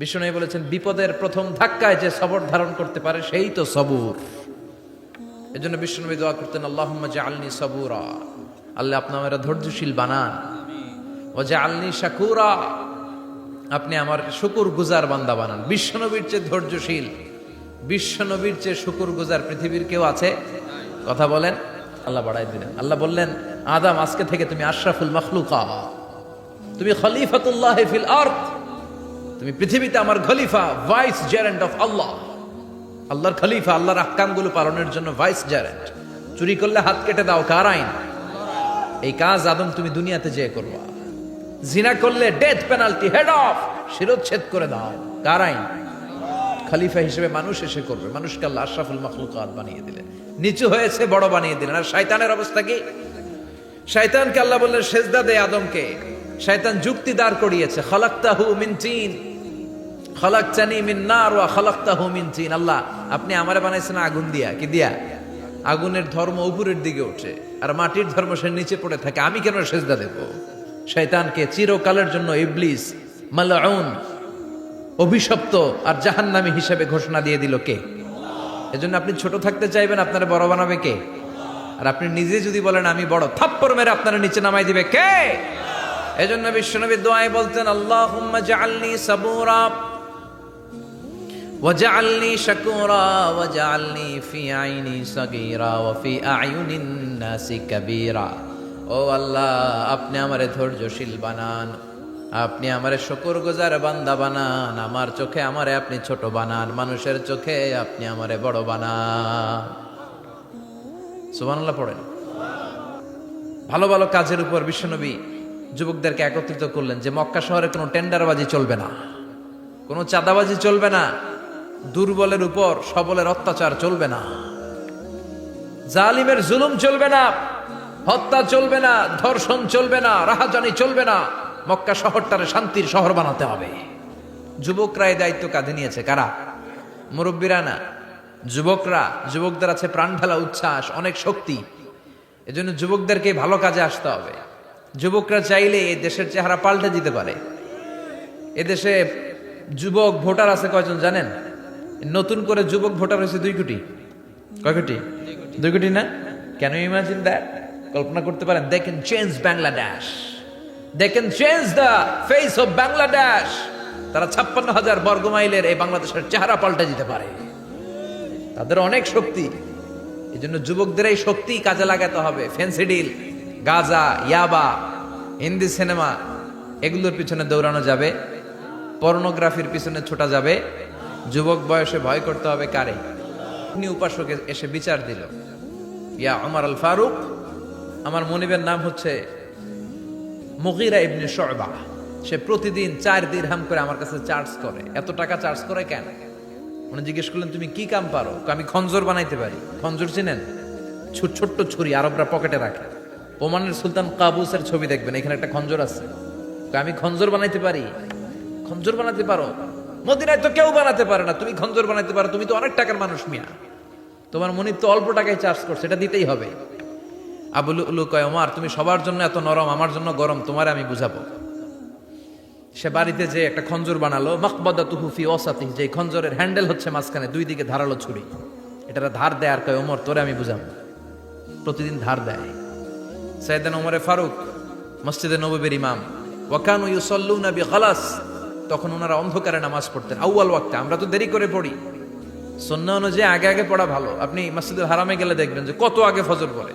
বিষ্ণু বলেছেন বিপদের প্রথম ধাক্কায় যে সবর ধারণ করতে পারে সেই তো সবুর। এজন্য বিষ্ণু দোয়া করতেন, আল্লাহুম্মা জাআলনি সাবুরা, আল্লাহ আপনি আমার ধৈর্যশীল বানান, ওয়া জাআলনি শাকুরা, আপনি আমার শুকর গুজার বান্দা বানান। বিশ্বনবীর চেয়ে ধৈর্যশীল, বিশ্বনবীর চেয়ে শুকর গুজার পৃথিবীর কেউ আছে? কথা বলেন। আল্লাহ বাড়াই দিলেন। আল্লাহ বললেন, আদম আজকে থেকে তুমি আশরাফুল মাখলুকা, তুমি খলিফাতুল্লাহ ফিল আরদ, তুমি পৃথিবীতে আমার খলিফা, ভাইস জেরেন্ট অফ আল্লাহ, আল্লাহর খলিফা, আল্লাহর আহকামগুলো পালনের জন্য ভাইস জেরেন্ট। চুরি করলে হাত কেটে দাও, কার আইন? এই কাজ আদম তুমি দুনিয়াতে যেয়ে করবা। জিনা করলে ডেথ পেনাল্টি, হেড অফ, শিরোচ্ছেদ করে দাও, কার আইন? খলিফা হিসেবে মানুষ এসে করবে। মানুষকে আল্লাহ আশরাফুল মাখলুকাত বানিয়ে দিলেন, নিচু হয়েছে বড় বানিয়ে দিলেন। আর শয়তানের অবস্থা কি? শয়তানকে আল্লাহ বললেন সেজদা দে আদমকে। শয়তান যুক্তি দাঁড় করিয়েছে, খালাকতাহু মিন তিন, খালাকতানি মিন নার ওয়া খালাকতাহু মিন তিন। আল্লাহ আপনি আমারে বানাইছেন আগুন দিয়া, কি দিয়া? আগুনের ধর্ম উপরের দিকে ওঠে আর মাটির ধর্ম সে নিচে পড়ে থাকে, আমি কেন সেজদা দেব? শয়তানকে চিরকালের জন্য ইবলিস মালউন, অভিশপ্ত আর জাহান্নামী হিসেবে ঘোষণা দিয়ে দিল কে? এজন্য আপনি ছোট থাকতে চাইবেন, আপনারা বড় বানাবে কে? আর আপনি নিজে যদি বলেন আমি বড়, থাপ্পড় মেরে আপনারা নিচে নামাই দিবে কে? এজন্য বিশ্বনবী দোয়ায় বলতেন, আল্লাহুম্মা জাআলনি সাবুরা ওয়াজআলনি শাকুরা ওয়াজআলনি ফি আইনি সাগীরা ওয়া ফি আয়ুনিন নাসি কাবীরা। ও আল্লাহ আপনি আমারে ধৈর্যশীল বানান, আপনি আমারে শুকরগুজার বান্দা বানান, আমার চোখে আমারে আপনি ছোট বানান, মানুষের চোখে আপনি আমারে বড় বানান। সুবহানাল্লাহ পড়েন। ভালো ভালো কাজের উপর বিশ্বনবী যুবকদেরকে একত্রিত করলেন যে মক্কা শহরে কোনো টেন্ডারবাজি চলবে না, কোনো চাঁদাবাজি চলবে না, দুর্বলের উপর সবলের অত্যাচার চলবে না, জালিমের জুলুম চলবে না, হত্যা চলবে না, ধর্ষণ চলবে না, রাহাজানি চলবে না। মক্কা শহরটারে শান্তির শহর বানাতে হবে। যুবকরা এই দায়িত্ব কাঁধে নিয়েছে। কারা? মুরব্বীরা না, যুবকরা। যুবকদের আছে প্রাণ ঢালা উচ্ছ্বাস, অনেক শক্তি। এজন্য যুবকদেরকে ভালো কাজে আসতে হবে। যুবকরা চাইলে এই দেশের চেহারা পাল্টে দিতে পারে। এদেশে যুবক ভোটার আছে কয়জন জানেন? নতুন করে যুবক ভোটার হয়েছে 2 কোটি। কয় কোটি? 2 কোটি না? Can you imagine that? কল্পনা করতে পারেন? They can change Bangladesh, they can change the face of Bangladesh. তারা 56,000 বর্গমাইলের এই বাংলাদেশের চেহারা পাল্টে দিতে পারে। তাদের অনেক শক্তি। এই জন্য যুবকদের এই শক্তি কাজে লাগাতে হবে। ফেন্সিডিল, গাঁজা, ইয়াবা, হিন্দি সিনেমা, এগুলোর পিছনে দৌড়ানো যাবে? পর্নোগ্রাফির পিছনে ছোটা যাবে? যুবক বয়সে ভয় করতে হবে কারে? উনি উপাসকে এসে বিচার দিল, ইয়া ওমর আল ফারুক, আমার মনিবের নাম হচ্ছে মুগীরা ইবনে শুবা, সে প্রতিদিন 4 দিরহাম করে আমার কাছে চার্জ করে। এত টাকা চার্জ করে কেন? উনি জিজ্ঞেস করলেন তুমি কি কাম পারো? আমি খঞ্জর বানাইতে পারি। খঞ্জর চিনেন? ছোট্ট ছুরি আরবরা পকেটে রাখে। ওমানের সুলতান কাবুসের ছবি দেখবেন, এখানে একটা খঞ্জর আছে। আমি খঞ্জর বানাইতে পারি। খঞ্জর বানাতে পারো? মদিনায় তো কেউ বানাতে পারে না, তুমি খঞ্জর বানাইতে পারো? তুমি তো অনেক টাকার মানুষ মিয়া, তোমার মনিব তো অল্প টাকায় চার্জ করছে, এটা দিতেই হবে। আবু লুলু কয়, ওমর তুমি সবার জন্য এত নরম, আমার জন্য গরম, তোমারে আমি বুঝাবো। সে বাড়িতে যে একটা খঞ্জর বানালো, মাকবাদাতুহু ফি ওয়াসাতিহি, যে খঞ্জরের হ্যান্ডেল হচ্ছে মাঝখানে, 2 দিকে ধারালো ছুরি, এটারে ধার দেয়। আর কয়, ওমর তোরে আমি বুঝাবো। প্রতিদিন ধার দেয়। সাইয়েদনা ওমরে ফারুক মসজিদে নববীর ইমাম, ওয়া কানু ইউসাল্লুনা বিগালাস, তখন ওনারা অন্ধকারে নামাজ পড়তেন আউয়াল ওয়াক্তে। আমরা তো দেরি করে পড়ি, সুন্নাহ অনুযায়ী আগে আগে পড়া ভালো। আপনি মসজিদুল হারামে গেলে দেখবেন যে কত আগে ফজর পড়ে।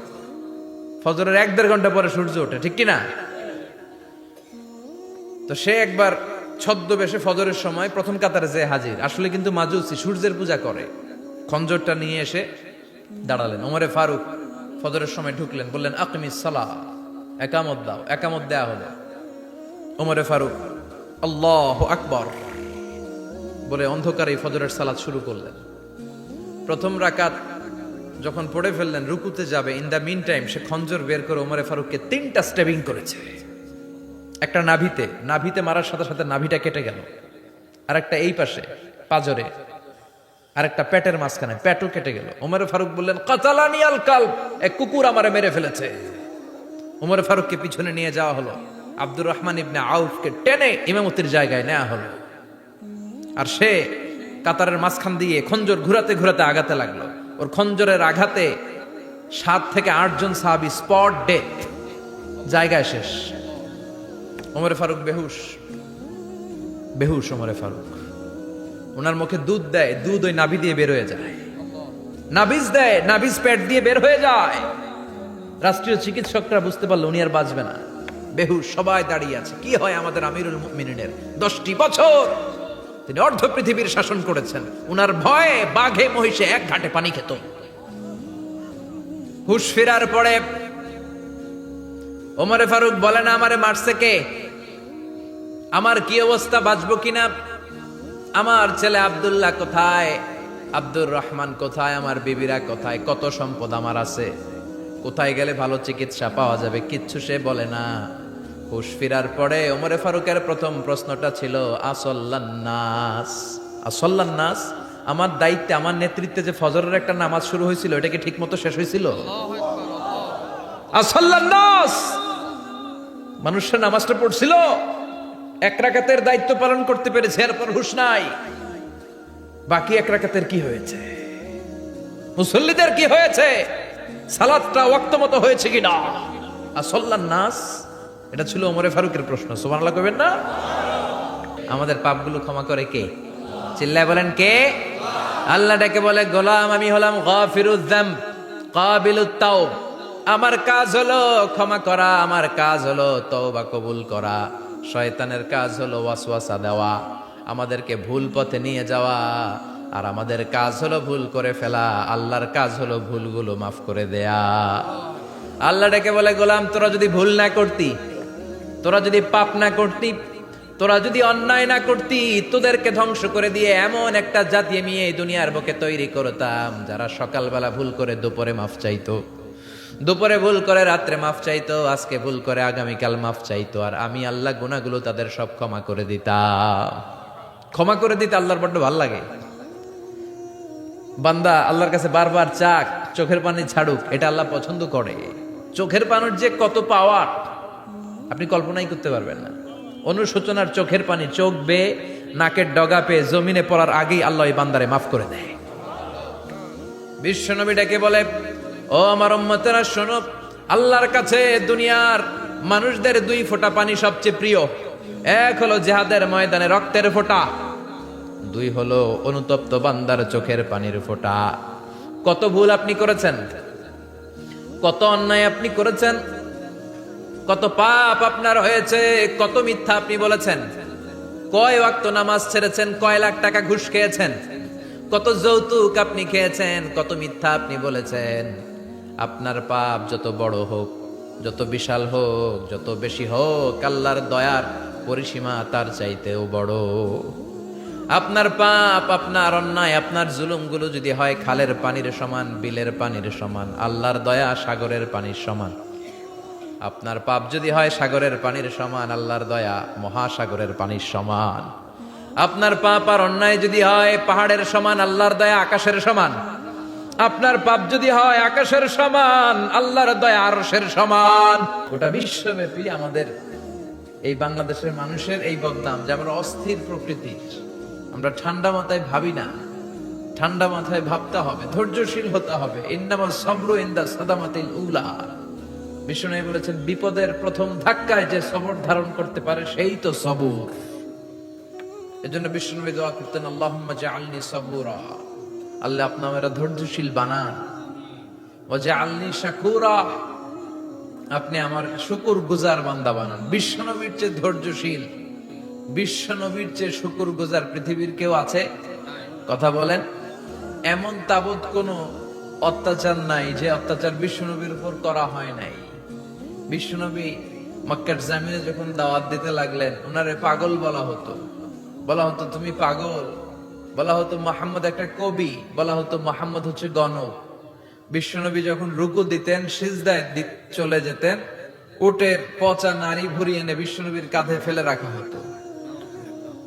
ফজরের 1-1.5 ঘন্টা পরে সূর্য ওঠে, ঠিক কিনা? তো সে একবার ছদ্মবেশে ফজরের সময় প্রথম কাতারে যে হাজির, আসলে কিন্তু মাজুসি, সূর্যের পূজা করে। খঞ্জরটা নিয়ে এসে দাঁড়ালেন। ওমরে ফারুক ফজরের সময় ঢুকলেন, বললেন আকিমিস সালাহ, একামত দাও। একামত দেয়া হলো। ওমরে ফারুক আল্লাহু আকবার বলে অন্ধকারে ফজরের সালাত শুরু করলেন। প্রথম রাকাত যখন পড়ে ফেললেন, রুকুতে যাবে, ইন দা মিন টাইম সে খঞ্জর বের করে ওমরে ফারুককে 3টা স্টেবিং করেছে। একটা নাভিতে মারার সাথে সাথে নাভিটা কেটে গেল, আর একটা এই পাশে পাজরে, আর একটা পেটের মাঝখানে, পেটও কেটে গেল। ওমরে ফারুক বললেন কাতালানি আল কালব, এক কুকুর আমারে মেরে ফেলেছে। ওমরে ফারুককে পিছনে নিয়ে যাওয়া হলো। আব্দুর রহমান ইবনে আউফকে টেনে ইমামতির জায়গায় নেওয়া হলো। আর সে কাতারের মাঝখান দিয়ে খঞ্জর ঘুরাতে ঘুরাতে আগাতে লাগলো। ওর খঞ্জরের আঘাতে 7 থেকে 8 জন সাহাবী স্পট ডেথ, জায়গায় শেষ। ওমরে ফারুক বেহুশ বেহুশ। ওমরে ফারুক, ওনার মুখে দুধ দেয়, দুধ ওই নাভি দিয়ে বের হয়ে যায়। নাভিজ দেয়, নাভিজ পেট দিয়ে বের হয়ে যায়। রাষ্ট্রীয় চিকিৎসকরা বুঝতে পারলো উনি আর বাঁচবে না, বেহুশ। সবাই দাঁড়িয়ে আছে। কি হয় আমাদের আমিরুল মুমিনিনের? 10টি বছর তিনি অর্ধ পৃথিবীর শাসন করেছেন। উনার ভয়ে বাঘে মহিষে এক ঘাটে পানি খেত। হুশ ফেরার পরে ওমরে ফারুক বলেন, আমারে মারছে কে? আমার কি অবস্থা, বাঁচবো কিনা? আমার ছেলে আব্দুল্লাহ কোথায়? আব্দুর রহমান কোথায়? আমার বিবিরা কোথায়? কত সম্পদ আমার আছে, কোথায় গেলে ভালো চিকিৎসা পাওয়া যাবে? কিচ্ছু সে বলে না। হুশ ফিরার পরে ওমরে ফারুকের প্রথম প্রশ্নটা ছিল আসল্লান্নাস। আসল্লান্নাস, আমার দায়িত্বে, আমার নেতৃত্বে যে ফজরের একটা নামাজ শুরু হয়েছিল, এটা কি ঠিক মতো শেষ হয়েছিল? আসল্লান্নাস, মানুষের নামাজটা পড়ছিল, এক রাকাতের দায়িত্ব পালন করতে পেরেছে, এরপর হুশ নাই। বাকি এক রাকাতের কি হয়েছে? মুসল্লিদের কি হয়েছে? সালাতটা ওয়াক্ত মতো হয়েছে কিনা? আসল্লান্নাস, এটা ছিল ওমরে ফারুকের প্রশ্ন। সুবহানাল্লাহ কইবেন না? আমাদের পাপগুলো ক্ষমা করে কে? চিল্লায় বলেন কে? আল্লাহ ডেকে বলে, গোলাম আমি হলাম গাফিরুয যামব কাবিলুত তাওব। আমার কাজ হলো ক্ষমা করা, আমার কাজ হলো তওবা কবুল করা। শয়তানের কাজ হলো ওয়াসওয়াসা দেওয়া, আমাদেরকে ভুল পথে নিয়ে যাওয়া। আর আমাদের কাজ হলো ভুল করে ফেলা, আল্লাহর কাজ হলো ভুলগুলো মাফ করে দেয়া। আল্লাহ ডেকে বলে, গোলাম তোরা যদি ভুল না করতি, তোরা যদি পাপ না করতি, তোরা যদি অন্যায় না করতি, তোদেরকে ধ্বংস করে দিয়ে এমন একটা জাতি আমি এই দুনিয়ার বুকে তৈরি করতাম যারা সকালবেলা ভুল করে দুপুরে মাফ চাইতো, দুপুরে ভুল করে রাত্রে মাফ চাইতো, আজকে ভুল করে আগামীকাল মাফ চাইতো। আর আমি আল্লাহ গুনাহগুলো তাদের সব ক্ষমা করে দিতাম। ক্ষমা করে দিতে আল্লাহর বড্ড ভালো লাগে। বান্দা আল্লাহর কাছে বারবার চাক, চোখের পানি ছাড়ুক, এটা আল্লাহ পছন্দ করে। চোখের পানির যে কত পাওয়ার আপনি কল্পনাই করতে পারবেন না। অনুশোচনার চোখের পানি, চোখ বেয়ে নাকের ডগা পেয়ে জমিনে পড়ার আগেই আল্লাহ এই বান্দারে মাফ করে দেয়। বিশ্বনবী ডেকে বলে, ও আমার উম্মতেরা শোনো, আল্লাহর কাছে দুনিয়ার মানুষদের 2 ফোঁটা পানি সবচেয়ে প্রিয়। এক হলো জিহাদের ময়দানে রক্তের ফোঁটা, 2 হলো অনুতপ্ত বান্দার চোখের পানির ফোঁটা। কত ভুল আপনি করেছেন, কত অন্যায় আপনি করেছেন, কত পাপ আপনার হয়েছে, কত মিথ্যা আপনি বলেছেন, কয় ওয়াক্ত নামাজ ছেড়েছেন, কয় লাখ টাকা ঘুষ খেয়েছেন, কত যৌতুক আপনি খেয়েছেন, কত মিথ্যা আপনি বলেছেন। আপনার পাপ যত বড় হোক, যত বিশাল হোক, যত বেশি হোক, আল্লাহর দয়ার পরিসীমা তার চাইতেও বড়। আপনার পাপ, আপনার অন্যায়, আপনার জুলুমগুলো যদি হয় খালের পানির সমান, বিলের পানির সমান, আল্লাহর দয়া সাগরের পানির সমান। আপনার পাপ যদি হয় সাগরের পানির সমান, আল্লাহর দয়া মহাসাগরের পানির সমান। আপনার পাপ আর অন্যায় যদি হয় পাহাড়ের সমান, আল্লাহর দয়া আকাশের সমান। আপনার পাপ যদি হয় আকাশের সমান, আল্লাহর দয়া আরশের সমান। গোটা বিশ্বব্যাপী আমাদের এই বাংলাদেশের মানুষের এই বদনাম যে আমরা অস্থির প্রকৃতির, আমরা ঠান্ডা মাথায় ভাবি না। ঠান্ডা মাথায় ভাবতে হবে, ধৈর্যশীল হতে হবে। ইন্নামাস সাবরু ইনদা সাদামাতিল উলা। বিষ্ণু বলেছেন, বিপদের প্রথম ধাক্কায় যে সবর ধারণ করতে পারে সেই তো সবুর। এজন্য বিষ্ণু দোয়া করতেন, আল্লাহুম্মা জাআলনি সাবুরা, আল্লাহ আপনি আমাকে ধৈর্যশীল বানান। ওয়া জাআলনি শাকুরা, আপনি আমার শুকরগুজার বান্দা বানান। বিশ্বনবীর চেয়ে ধৈর্যশীল, বিশ্বনবীর চেয়ে শুকরগুজার পৃথিবীর কেউ আছে? কথা বলেন। এমন তাবৎ কোনো অত্যাচার নাই যে অত্যাচার বিশ্বনবীর উপর করা হয় নাই। বিশ্বনবী মক্কার জামিনে যখন দাওয়াত দিতে লাগলেন, ওনারে পাগল বলা হতো, বলা হতো তুমি পাগল, বলা হতো মুহাম্মদ একটা কবি, বলা হতো মুহাম্মদ হচ্ছে গণক। বিশ্বনবী যখন রুকু দিতেন, সিজদায় চলে যেতেন, উটের পচা নারী ভরি এনে বিশ্বনবীর কাঁধে ফেলে রাখা হতো।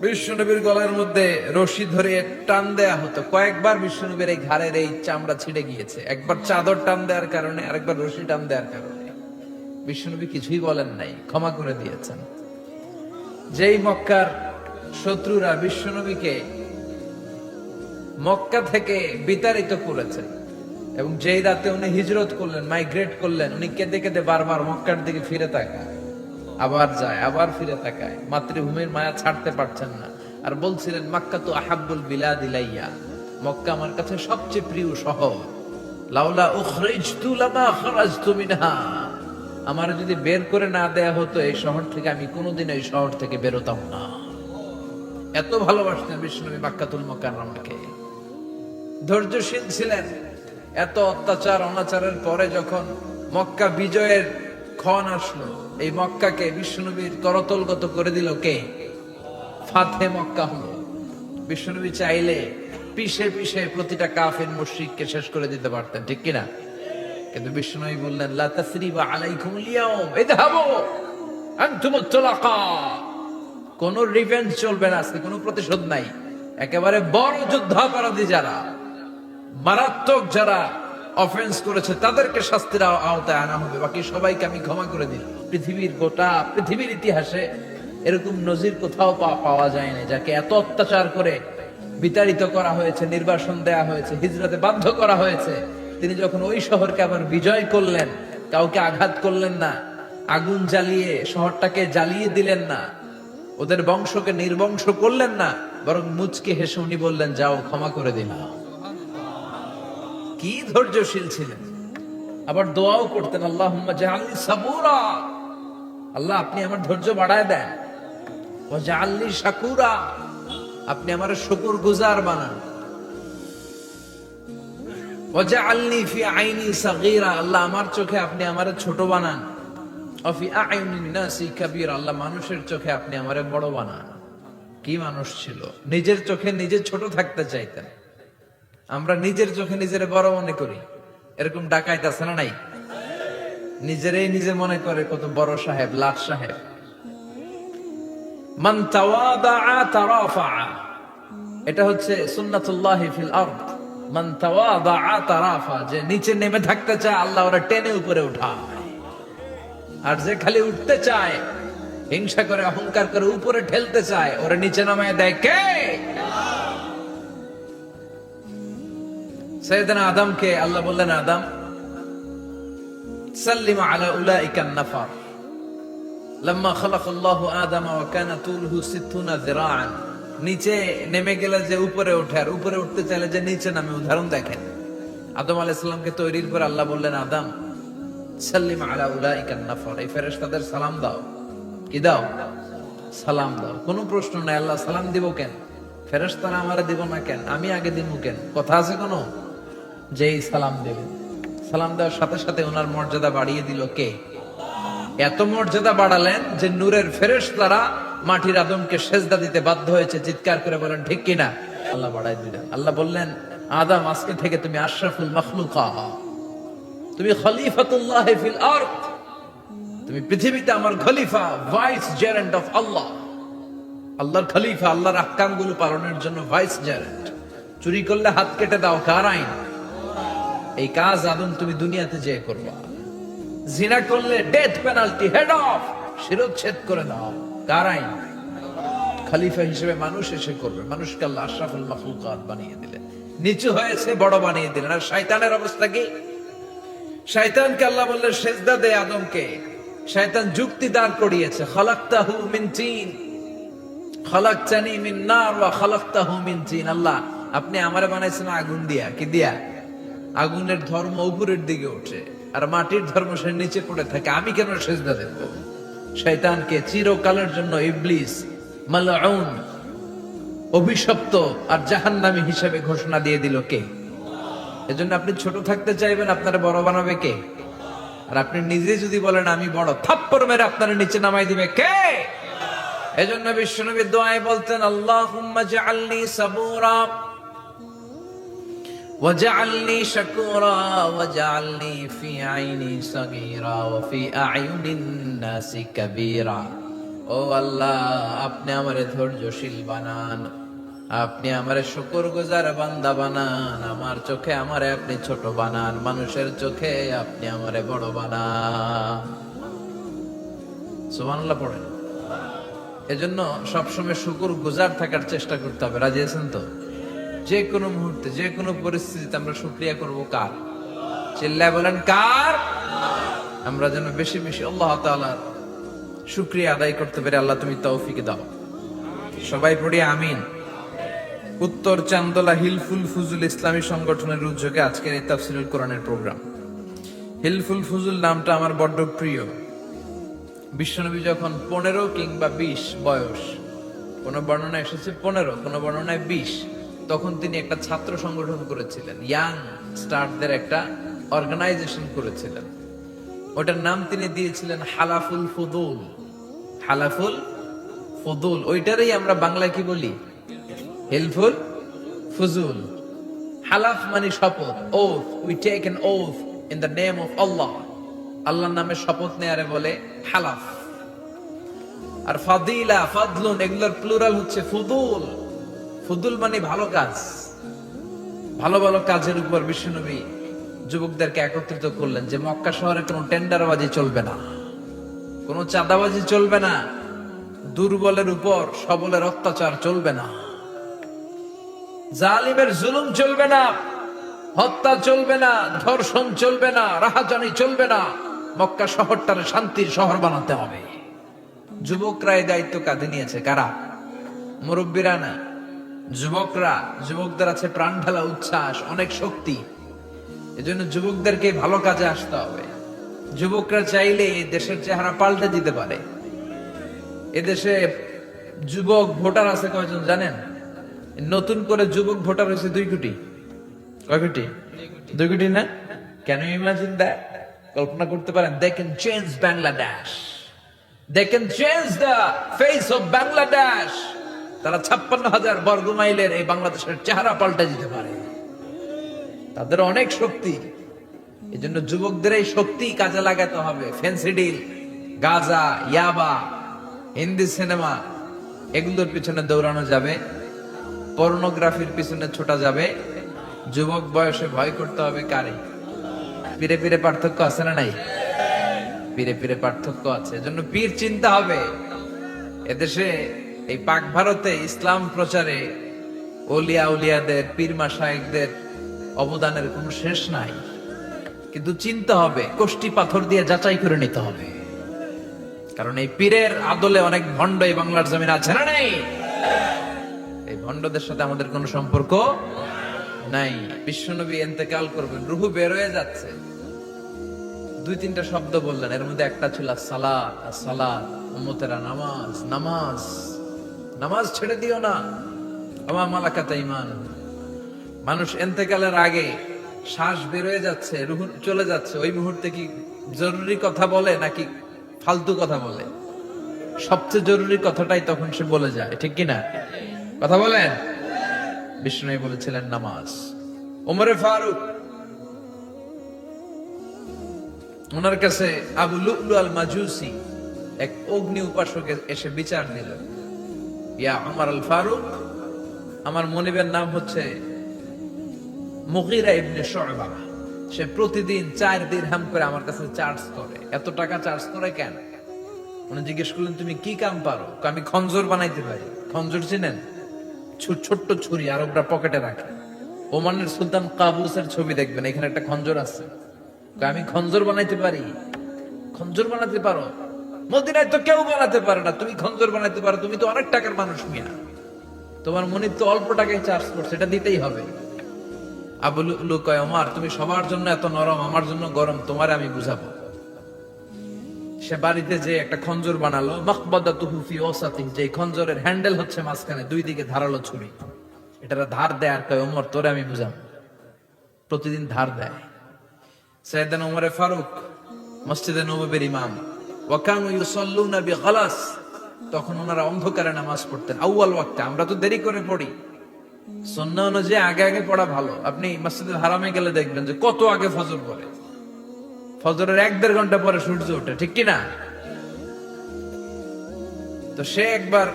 বিশ্বনবীর গলার মধ্যে রশি ধরে টান দেয়া হতো। কয়েকবার বিশ্বনবীর এই ঘাড়ের এই চামড়া ছিঁড়ে গিয়েছে, একবার চাদর টান দেওয়ার কারণে, আরেকবার রশি টান দেওয়ার কারণে। বিশ্বনবী কিছুই বলেন নাই, ক্ষমা করে দিয়েছেন। যেই মক্কার শত্রুরা বিশ্বনবীকে মক্কা থেকে বিতাড়িত করেছে এবং যেই রাতে উনি হিজরত করলেন, মাইগ্রেট করলেন, উনি কেঁদে কেঁদে বারবার মক্কার দিকে ফিরে তাকায়, আবার যায়, আবার ফিরে তাকায়, মাতৃভূমির মায়া ছাড়তে পারছেন না। আর বলছিলেন মক্কা তো আহাব্বুল বিলাদ ইলাইয়া, মক্কা আমার কাছে সবচেয়ে প্রিয় শহর। লাউলা উখরিজতু লামা খরাজতু মিনহা, আমার যদি বের করে না দেয়া হতো এই শহর থেকে, আমি কোনোদিন এই শহর থেকে বেরোতাম না। এত ভালোবাসতেন বিশ্বনবী মক্কাতুল মুকাররমাকে। ধৈর্যশীল ছিলেন। এত অত্যাচার অনাচারের পরে যখন মক্কা বিজয়ের ক্ষণ আসলো, এই মক্কাকে বিশ্বনবীর করতলগত করে দিল কে? ফাতে মক্কা হলো। বিশ্বনবী চাইলে পিষে পিষে প্রতিটা কাফির মুশরিককে শেষ করে দিতে পারতেন, ঠিক কিনা? কিন্তু বিশ্বনবী বললেন লা তাসরিবা আলাইকুমুল ইয়াউম ইযহাবু আনতুমুত তুলাকা, কোন রিভেঞ্জ চলবে না, আজকে কোনো প্রতিশোধ নাই। একেবারে বড় যুদ্ধাপরাধী যারা, মারাত্মক যারা অফেন্স করেছে তাদেরকে শাস্তির আওতায় আনা হবে, বাকি সবাইকে আমি ক্ষমা করে দিই। পৃথিবীর ইতিহাসে এরকম নজির কোথাও পাওয়া যায়নি, যাকে এত অত্যাচার করে বিতাড়িত করা হয়েছে, নির্বাসন দেয়া হয়েছে, হিজরতে বাধ্য করা হয়েছে। তিনি যখন ওই শহরকে আবার বিজয় করলেন, কাউকে আঘাত করলেন না, আগুন জ্বালিয়ে শহরটাকে জ্বালিয়ে দিলেন না, ওদের বংশকে নির্বংশ করলেন না, বরং মুচকে হেসে উনি বললেন যাও, ক্ষমা করে দিলাম। কি ধৈর্যশীল ছিলেন। আবার দোয়াও করতেন আল্লাহুম্মা জাআলনি সাবুরা, আল্লাহ আপনি আমার ধৈর্য বাড়ায় দেন। ওয়া জাআলনি শাকুরা, আপনি আমার শুকরগুজার বানান। ওয়া জাআলনি ফি আইনি সাগীরা, আল্লাহ আমার চোখে আপনি আমারে ছোট বানান। ওয়া ফি আ'ইউনিন নাসি কাবীরা, আল্লাহ মানুষের চোখে আপনি আমারে বড় বানান। কি মানুষ ছিল, নিজের চোখে নিজে ছোট থাকতে চাইতেন। আমরা নিজের চোখে নিজের বড় মনে করি, এরকম ডাকাইত আছে না নাই? নিজেরাই নিজে মনে করে কত বড় সাহেব, লাট সাহেব। মান তাওয়াদাআ তারাফা, এটা হচ্ছে সুন্নাতুল্লাহি ফিল আরদ। মান তাওয়াদাআ তারাফা, যে নিচে নেমে থাকতে চায় আল্লাহ ওরা টেনে উপরে উঠায়, আর যে খালি উঠতে চায়, হিংসা করে অহংকার করে উপরে ঠেলতে চায়, ওরা নিচে নামায় দেয় কে? সাইয়েদনা আদমকে আল্লাহ বললেন আদম সাল্লিম আলা উলাইকান নাফার, লাম্মা খালাকাল্লাহু আদম ওয়া কানা তুলহু 60 যিরাআন। নিচে নেমে গেলে যে উপরে ওঠে, আর উপরে উঠতে চাইলে যে নিচে নামে। উদাহরণ দেখেন, আদম আলাইহিস সালামকে তৈরির পর আল্লাহ বললেন আদম সাল্লিম আলা উলাইকান নাফার, এই ফেরেশতাদের সালাম দাও। কি দাও? সালাম দাও। কোনো প্রশ্ন নাই, আল্লাহ সালাম দিব কেন? ফেরেশতারা আমারে দিব না কেন? আমি আগে দিব কেন? কথা আছে কোনো? যেই সালাম দেবেন, সালাম দেওয়ার সাথে সাথে ওনার মর্যাদা বাড়িয়ে দিল কে? এত মর্যাদা বাড়ালেন যে নূরের ফেরেশতারা মাটির আদমকে সেজদা দিতে বাধ্য হয়েছে। চিৎকার করে বলেন ঠিক কিনা? আল্লাহ বাড়াই দিলেন। আল্লাহ বললেন আদম আজকে থেকে তুমি আশরাফুল মাখলুকা, তুমি খলিফাতুল্লাহ ফিল আরদ, তুমি পৃথিবীতে আমার খলিফা, ভাইস জেরেন্ট অফ আল্লাহ। আল্লাহর খলিফা, আল্লাহর আহকামগুলো পালনের জন্য ভাইস জেরেন্ট। চুরি করলে হাত কেটে দাও, কার আইন? এই কাজ আদম তুমি দুনিয়াতে যেয়ে করবা। জিনা করলে ডেথ পেনাল্টি, হেড অফ, শিরচ্ছেদ করে দাও, কার আইন? খলিফা হিসেবে মানুষ এসে করবে। মানুষকে আল্লাহ আশরাফুল মাখলুকাত বানিয়ে দিলেন, নিচু হয়েছে বড় বানিয়ে দিলেন। আর শয়তানের অবস্থা কি? শয়তানকে আল্লাহ বললেন সেজদা দে আদমকে। শয়তান যুক্তি দাঁড় করিয়েছে, খালাকতাহু মিন তিন খালাকতানি মিন নার ওয়া খালাকতাহু মিন তিন। আল্লাহ আপনি আমারে বানাইছেন আগুন দিয়া। কি দিয়া? আগুনের ধর্ম উপরের দিকে ওঠে, আর মাটির ধর্ম সে নিচে পড়ে থাকে। আমি কেন সেজদা দেব? শয়তানকে চিরকালের জন্য ইবলিস মালউন, অভিশপ্ত আর জাহান্নামী হিসেবে ঘোষণা দিয়ে দিল কে? এজন্য আপনি ছোট থাকতে চাইবেন, আপনারা বড় বানাবে কে? আর আপনি নিজে যদি বলেন আমি বড়, থাপ্পড় মেরে আপনারা নিচে নামাই দিবে কে? এজন্য বিশ্বনবী দোয়ায় বলতেন আল্লাহুম্মা জাআলনি সাবুরা ওয়াজআলনি শাকুরা ওয়াজআলনি ফি আইনি সাগীরা ওয়া ফি আ'ইউনিন নাসি কাবীরা। ও আল্লাহ, আপনি আমারে ধৈর্যশীল বানান, আপনি আমারে শুকরগুজার বান্দা বানান, আমার চোখে আমারে আপনি ছোট বানান, মানুষের চোখে আপনি আমারে বড় বানান। সুবহানাল্লাহ পড়েন। এজন্য সবসময় শুকর গুজার থাকার চেষ্টা করতে হবে। রাজি আছেন তো? যে কোনো মুহূর্তে, যে কোনো পরিস্থিতিতে আমরা শুকরিয়া করব কার? চিল্লায় বলেন কার? আমরা যেন বেশি বেশি আল্লাহ তাআলার শুকরিয়া আদায় করতে পারি। আল্লাহ তুমি তৌফিক দাও। সবাই পড়ি আমিন। উত্তর চান্দলা হিলফুল ফুজুল ইসলামী সংগঠনের উদ্যোগে আজকের এই তাফসীরুল কোরআনের প্রোগ্রাম। হিলফুল ফুজুল নামটা আমার বড্ড প্রিয়। বিশ্বনবী যখন 15 কিংবা 20 বয়স, কোন বর্ণনা এসেছে 15, কোন বর্ণনায় 20, তখন তিনি একটা ছাত্র সংগঠন করেছিলেন, ইয়াং স্টারদের একটা অর্গানাইজেশন করেছিলেন। ওটার নাম তিনি দিয়েছিলেন হালাফুল ফুদুল। হালাফুল ফুদুল, ওইটারই আমরা বাংলায় কি বলি? হিলফুল ফুজুল। হালাফ মানে শপথ, oath, we take an oath in the name of Allah. আল্লাহর নামে শপথ নেয়ারে বলে হালাফ। আর ফাদিলা, ফাদলুন, এগুলোর প্লুরাল হচ্ছে ফুদুল। ফুদুল মানে ভালো কাজ। ভালো ভালো কাজের উপর বিশ্বনবী যুবকদেরকে একত্রিত করলেন যে মক্কা শহরে কোনো টেন্ডারবাজি চলবে না, কোনো চাঁদাবাজি চলবে না, দুর্বলের উপর সবলের অত্যাচার চলবে না, জালিমের জুলুম চলবে না, হত্যা চলবে না, ধর্ষণ চলবে না, রাহাজানি চলবে না। মক্কা শহরটারে শান্তির শহর বানাতে হবে। যুবকরা এই দায়িত্ব কাঁধে নিয়েছে। কারা? মুরব্বীরা না, যুবকরা। যুবকদের আছে প্রাণ ঢালা উচ্ছ্বাস, অনেক শক্তি। এজন্য যুবকদেরকে ভালো কাজে আসতে হবে। যুবকরা চাইলে দেশের চেহারা পাল্টে দিতে পারে। এদেশে যুবক ভোটার আছে কয়জন জানেন? নতুন করে যুবক ভোটার হয়েছে 2 কোটি। কয় কোটি? 2 কোটি না? Can you imagine that? কল্পনা করতে পারেন? They can change Bangladesh, they can change the face of Bangladesh. তারা 56,000 বর্গ মাইলের এই বাংলাদেশের চেহারা পাল্টে দিতে পারে। তাদের অনেক শক্তি। এই জন্য যুবকদের এই শক্তি কাজে লাগাতে হবে। ফ্যান্সি ডিল, গাঁজা, ইয়াবা, হিন্দি সিনেমা, এগুলোর পিছনে দৌড়ানো যাবে, পর্নোগ্রাফির পিছনে ছোটা যাবে। যুবক বয়সে ভয় করতে হবে কারে? পীরে পীরে পার্থক্য আছে না নাই? পীরে পীরে পার্থক্য আছে। এজন্য পীর চিন্তা হবে। এদেশে এই পাক ভারতে ইসলাম প্রচারে ওলিয়া উলিয়াদের, পীর মাশায়েখদের অবদানের কোনো শেষ নাই। কিন্তু চিন্তা হবে, কষ্টি পাথর দিয়ে যাচাই করে নিতে হবে। কারণ এই পীরের আদলে অনেক ভণ্ড এই বাংলার জমিন আছে না নাই? এই ভণ্ডদের সাথে আমাদের কোনো সম্পর্ক নাই। বিশ্বনবী ইন্তেকাল করবেন, রূহ বের হয়ে যাচ্ছে। 2-3টা শব্দ বললেন, এর মধ্যে একটা ছিল সালাত। সালাত, উম্মতেরা নামাজ, নামাজ, নামাজ ছেড়ে দিও না। আমা মালাকাত ঈমান। মানুষ ইন্তেকালের আগে শ্বাস বের হয়ে যাচ্ছে, রূহ চলে যাচ্ছে, ওই মুহূর্তে কি জরুরি কথা বলে নাকি ফালতু কথা বলে? সবচেয়ে জরুরি কথাটাই তখন সে বলে যায়, ঠিক কিনা? কথা বলেন। বিষ্ণু বলেছিলেন নামাজ। ওমরে ফারুক, ওনার কাছে আবু লুলু আল মাজুসি, এক অগ্নি উপাসক, এসে বিচার দিল। ইয়া ওমর আল ফারুক, আমার মনিবের নাম হচ্ছে মুগীরা ইবনে শুবা। সে প্রতিদিন 4 দিরহাম করে আমার কাছে চার্জ করে। এত টাকা চার্জ করে কেন? উনি জিজ্ঞেস করলেন, তুমি কি কাম পারো? আমি খঞ্জর বানাইতে পারি। খঞ্জর চিনেন? ছোট্ট ছুরি আরবরা পকেটে রাখে। ওমানের সুলতান কাবুসের ছবি দেখবেন, এখানে একটা খঞ্জর আছে। আমি খঞ্জর বানাইতে পারি। খঞ্জর বানাতে পারো? মদিনায় তো কেউ বানাতে পারে না, তুমি খঞ্জর বানাইতে পারো? তুমি তো অনেক টাকার মানুষ মিয়া, তোমার মনিব তো অল্প টাকায় চার্জ করছে, এটা দিতেই হবে। আবু লুলু কয়, ওমর তুমি সবার জন্য এত নরম, আমার জন্য গরম, তোমারে আমি বুঝাবো। সে বাড়িতে যে একটা খঞ্জর বানালো, মাকবাদাতুহু ফি ওয়াসাতিহি, যে খঞ্জরের হ্যান্ডেল হচ্ছে মাঝখানে, 2 দিকে ধারালো ছুরি। এটার ধার দেয় আর কয়, ওমর তোরে আমি বুঝাবো। প্রতিদিন ধার দেয়। সাইয়েদনা ওমর ফারুক মসজিদে নববীর ইমাম। ওয়া কানু ইউসাল্লুনা বিগালাস, তখন ওনারা অন্ধকারে নামাজ পড়তেন আউয়াল ওয়াক্তে। আমরা তো দেরি করে পড়ি, সুন্নাহ অনুযায়ী আগে আগে পড়া ভালো। আপনি মসজিদুল হারামে গেলে দেখবেন যে কত আগে ফজর পড়ে। ফজরের 1-1.5 ঘন্টা পরে সূর্য ওঠে, ঠিক কিনা? তো সে একবার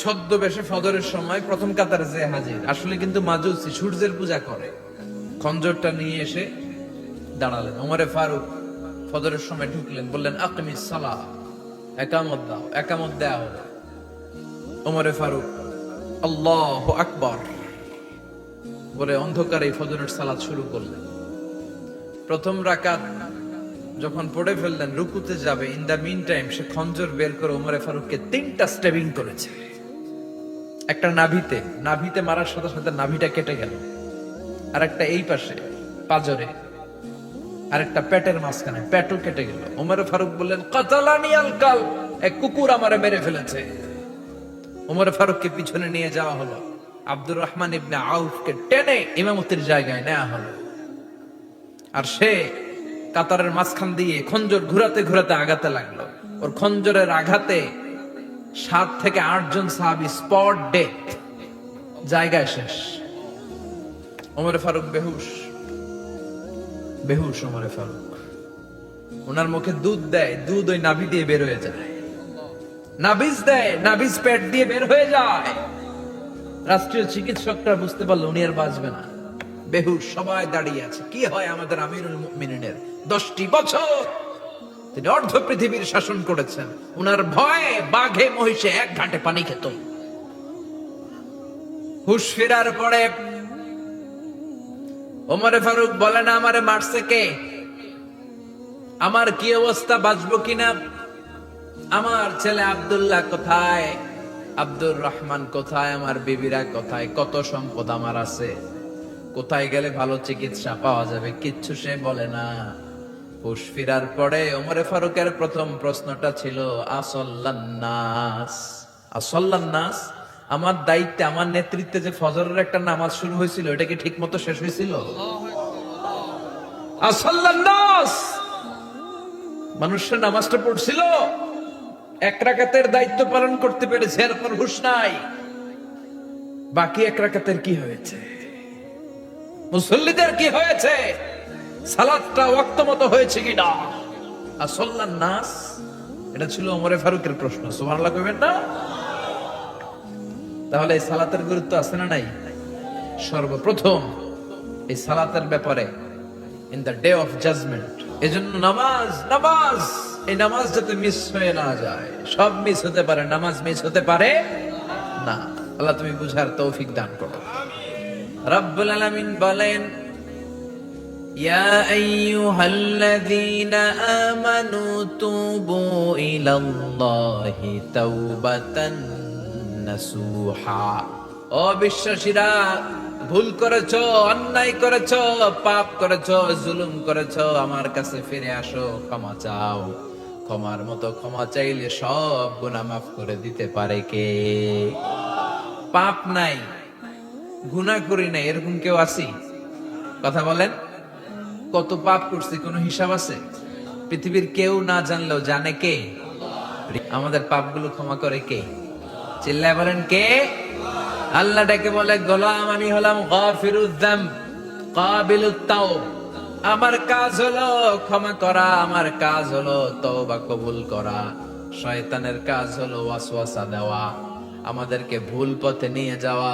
ছদ্মবেশে ফজরের সময় প্রথম কাতারে যে হাজির। আসলে কিন্তু মাজুসি, সূর্যের পূজা করে। খঞ্জরটা নিয়ে এসে দাঁড়ালেন। ওমরে ফারুক ফজরের সময় ঢুকলেন, বললেন আকিমিস সালাহ, একামত দাও। একামত দেয়া হলো। ওমরে ফারুক আল্লাহু আকবার বলে অন্ধকারে ফজরের সালাত শুরু করলেন। প্রথম রাকাত যখন পড়ে ফেললেন, রুকুতে যাবে, ইন দা মিন টাইম সে খঞ্জর বের করে ওমরে ফারুককে 3টা স্টেবিং করেছে। একটা নাভিতে মারার সাথে সাথে নাভিটা কেটে গেল, আর একটা এই পাশে পাজরে, আর একটা পেটের মাঝখানে পেটও কেটে গেল। ওমরে ফারুক বললেন, কাতালানি আল কাল, এক কুকুর আমারে মেরে ফেলেছে। ওমরে ফারুককে পিছনে নিয়ে যাওয়া হলো, আব্দুর রহমান ইবনে আউফকে টেনে ইমামতির জায়গায় নেওয়া হলো, আর সে কাতারের মাঝখান দিয়ে খঞ্জর ঘুরাতে ঘুরাতে আগাতে লাগলো। ওর খঞ্জরের আঘাতে 7 থেকে 8 জন সাহাবী স্পট ডেথ, জায়গায় শেষ। ওমরে ফারুক বেহুশ ওমরে ফারুক। ওনার মুখে দুধ দেয়, দুধ ওই নাভি দিয়ে বের হয়ে যায়, নাভিজ দেয়, নাভিজ পেট দিয়ে বের হয়ে যায়। রাষ্ট্রীয় চিকিৎসকরা বুঝতে পারলো উনি আর বাঁচবে না, বেহুশ। সবাই দাঁড়িয়ে আছে। কি হয় আমাদের আমিরুল মুমিনিনের? 10টি বছর তিনি অর্ধ পৃথিবীর শাসন করেছেন। উনার ভয়ে বাঘে মহিষে এক ঘাটে পানি খেত। হুশ ফেরার পরে ওমরে ফারুক বলেন, আমারে মারছে কে? আমার কি অবস্থা, বাঁচবো কিনা? আমার ছেলে আব্দুল্লাহ কোথায়? আব্দুর রহমান কোথায়? আমার বিবিরা কোথায়? কত সম্পদ আমার আছে, কোথায় গেলে ভালো চিকিৎসা পাওয়া যাবে? কিচ্ছু সে বলে না। হুশ ফিরার পরে ওমরে ফারুকের প্রথম প্রশ্নটা ছিল, আসল্লান্নাস, আমার দায়িত্বে, আমার নেতৃত্বে যে ফজরের একটা নামাজ শুরু হয়েছিল, এটা কি ঠিক মতো শেষ হয়েছিল? আসল্লান্নাস, মানুষের নামাজটা পড়ছিল, 1 রাকাতের দায়িত্ব পালন করতে পেরেছে, এরপর হুশ নাই। বাকি 1 রাকাতের কি হয়েছে? মুসল্লিদের কি হয়েছে? সালাতটা ওয়াক্ত মতো হয়েছে কিনা? আসল্লান নাস, এটা ছিল ওমরে ফারুকের প্রশ্ন। সুবহানাল্লাহ কইবেন না? তাহলে এই সালাতের গুরুত্ব আছে না নাই? সর্বপ্রথম এই সালাতের ব্যাপারে in the day of judgement, এজন্য নামাজ, এই নামাজ যাতে মিস হয়ে না যায়। সব মিস হতে পারে, নামাজ মিস হতে পারে না। আল্লাহ তুমি বুঝার তৌফিক দান করো। রব্বুল আলামিন বলেন, ইয়া আইয়ুহাল্লাযীনা আমানু তুবু ইলাল্লাহি তাওবাতান নাসুহা। ও বিশ্বাসীরা, ভুল করেছো, অন্যায় করেছো, পাপ করেছো, জুলুম করেছো, আমার কাছে ফিরে আসো, ক্ষমা চাও। ক্ষমার মতো ক্ষমা চাইলে সব গুনাহ মাফ করে দিতে পারে কে? পাপ নাই, গুনাহ করি নাই, এরকম কেউ আছি? কথা বলেন। কত পাপ করছি, কোনো হিসাব আছে? পৃথিবীর কেউ না জানলেও জানে কে? আমাদের পাপগুলো ক্ষমা করে কে? চিল্লায় বলেন কে? আল্লাহ ডেকে বলে, গোলাম আমি হলাম গাফিরুয যাম কাবিলুত তাওব। আমার কাজ হলো ক্ষমা করা, আমার কাজ হলো তওবা কবুল করা। শয়তানের কাজ হলো ওয়াসওয়াসা দেওয়া, আমাদেরকে ভুল পথে নিয়ে যাওয়া।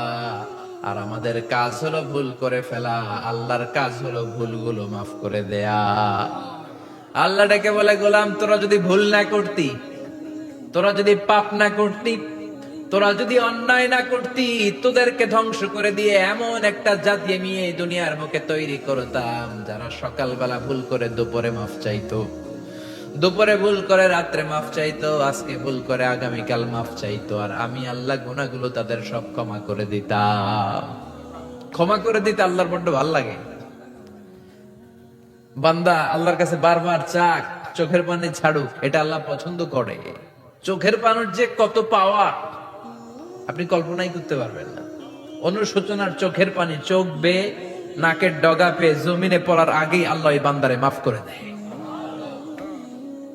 আর আমাদের কাজ হলো ভুল করে ফেলা, আল্লাহর কাজ হলো ভুলগুলো মাফ করে দেয়া। আল্লাহ ডেকে বলে, গোলাম তোরা যদি ভুল না করতি, তোরা যদি পাপ না করতি, তোরা যদি অন্যায় না করতি, তোদেরকে ধ্বংস করে দিয়ে এমন একটা জাতি আমি এই দুনিয়ার মুখে তৈরি করতাম, যারা সকালবেলা ভুল করে দুপুরে মাফ চাইতো, দুপুরে ভুল করে রাত্রে মাফ চাইতো, আজকে ভুল করে আগামীকাল মাফ চাইতো। আর আমি আল্লাহ গুনাহগুলো তাদের সব ক্ষমা করে দিতাম। ক্ষমা করে দিতে আল্লাহর বড্ড ভালো লাগে। বান্দা আল্লাহর কাছে বারবার চাক, চোখের পানি ছাড়ুক, এটা আল্লাহ পছন্দ করে। চোখের পানির যে কত পাওয়া আপনি কল্পনাই করতে পারবেন না। অনুশোচনার চোখের পানি, চোখ বেয়ে নাকের ডগা পেয়ে জমিনে পড়ার আগেই আল্লাহ এই বান্দারে মাফ করে দেয়।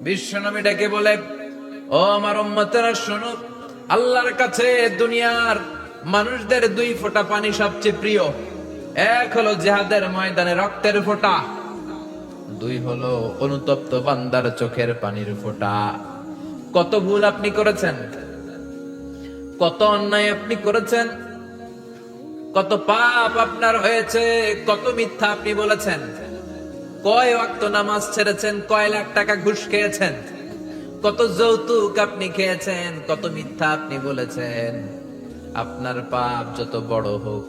বিশ্বনবী ডেকে বলে, ও আমার উম্মতেরা শোনো, আল্লাহর কাছে দুনিয়ার মানুষদের 2 ফোঁটা পানি সবচেয়ে প্রিয়। এক হলো জিহাদের ময়দানে রক্তের ফোঁটা, 2 হলো অনুতপ্ত বান্দার চোখের পানির ফোঁটা। কত ভুল আপনি করেছেন, কত অন্যায় আপনি করেছেন, কত পাপ আপনার হয়েছে, কত মিথ্যা আপনি বলেছেন, কয় ওয়াক্ত নামাজ ছেড়েছেন, কয় লাখ টাকা ঘুষ খেয়েছেন, কত যৌতুক আপনি খেয়েছেন, কত মিথ্যা আপনি বলেছেন। আপনার পাপ যত বড় হোক,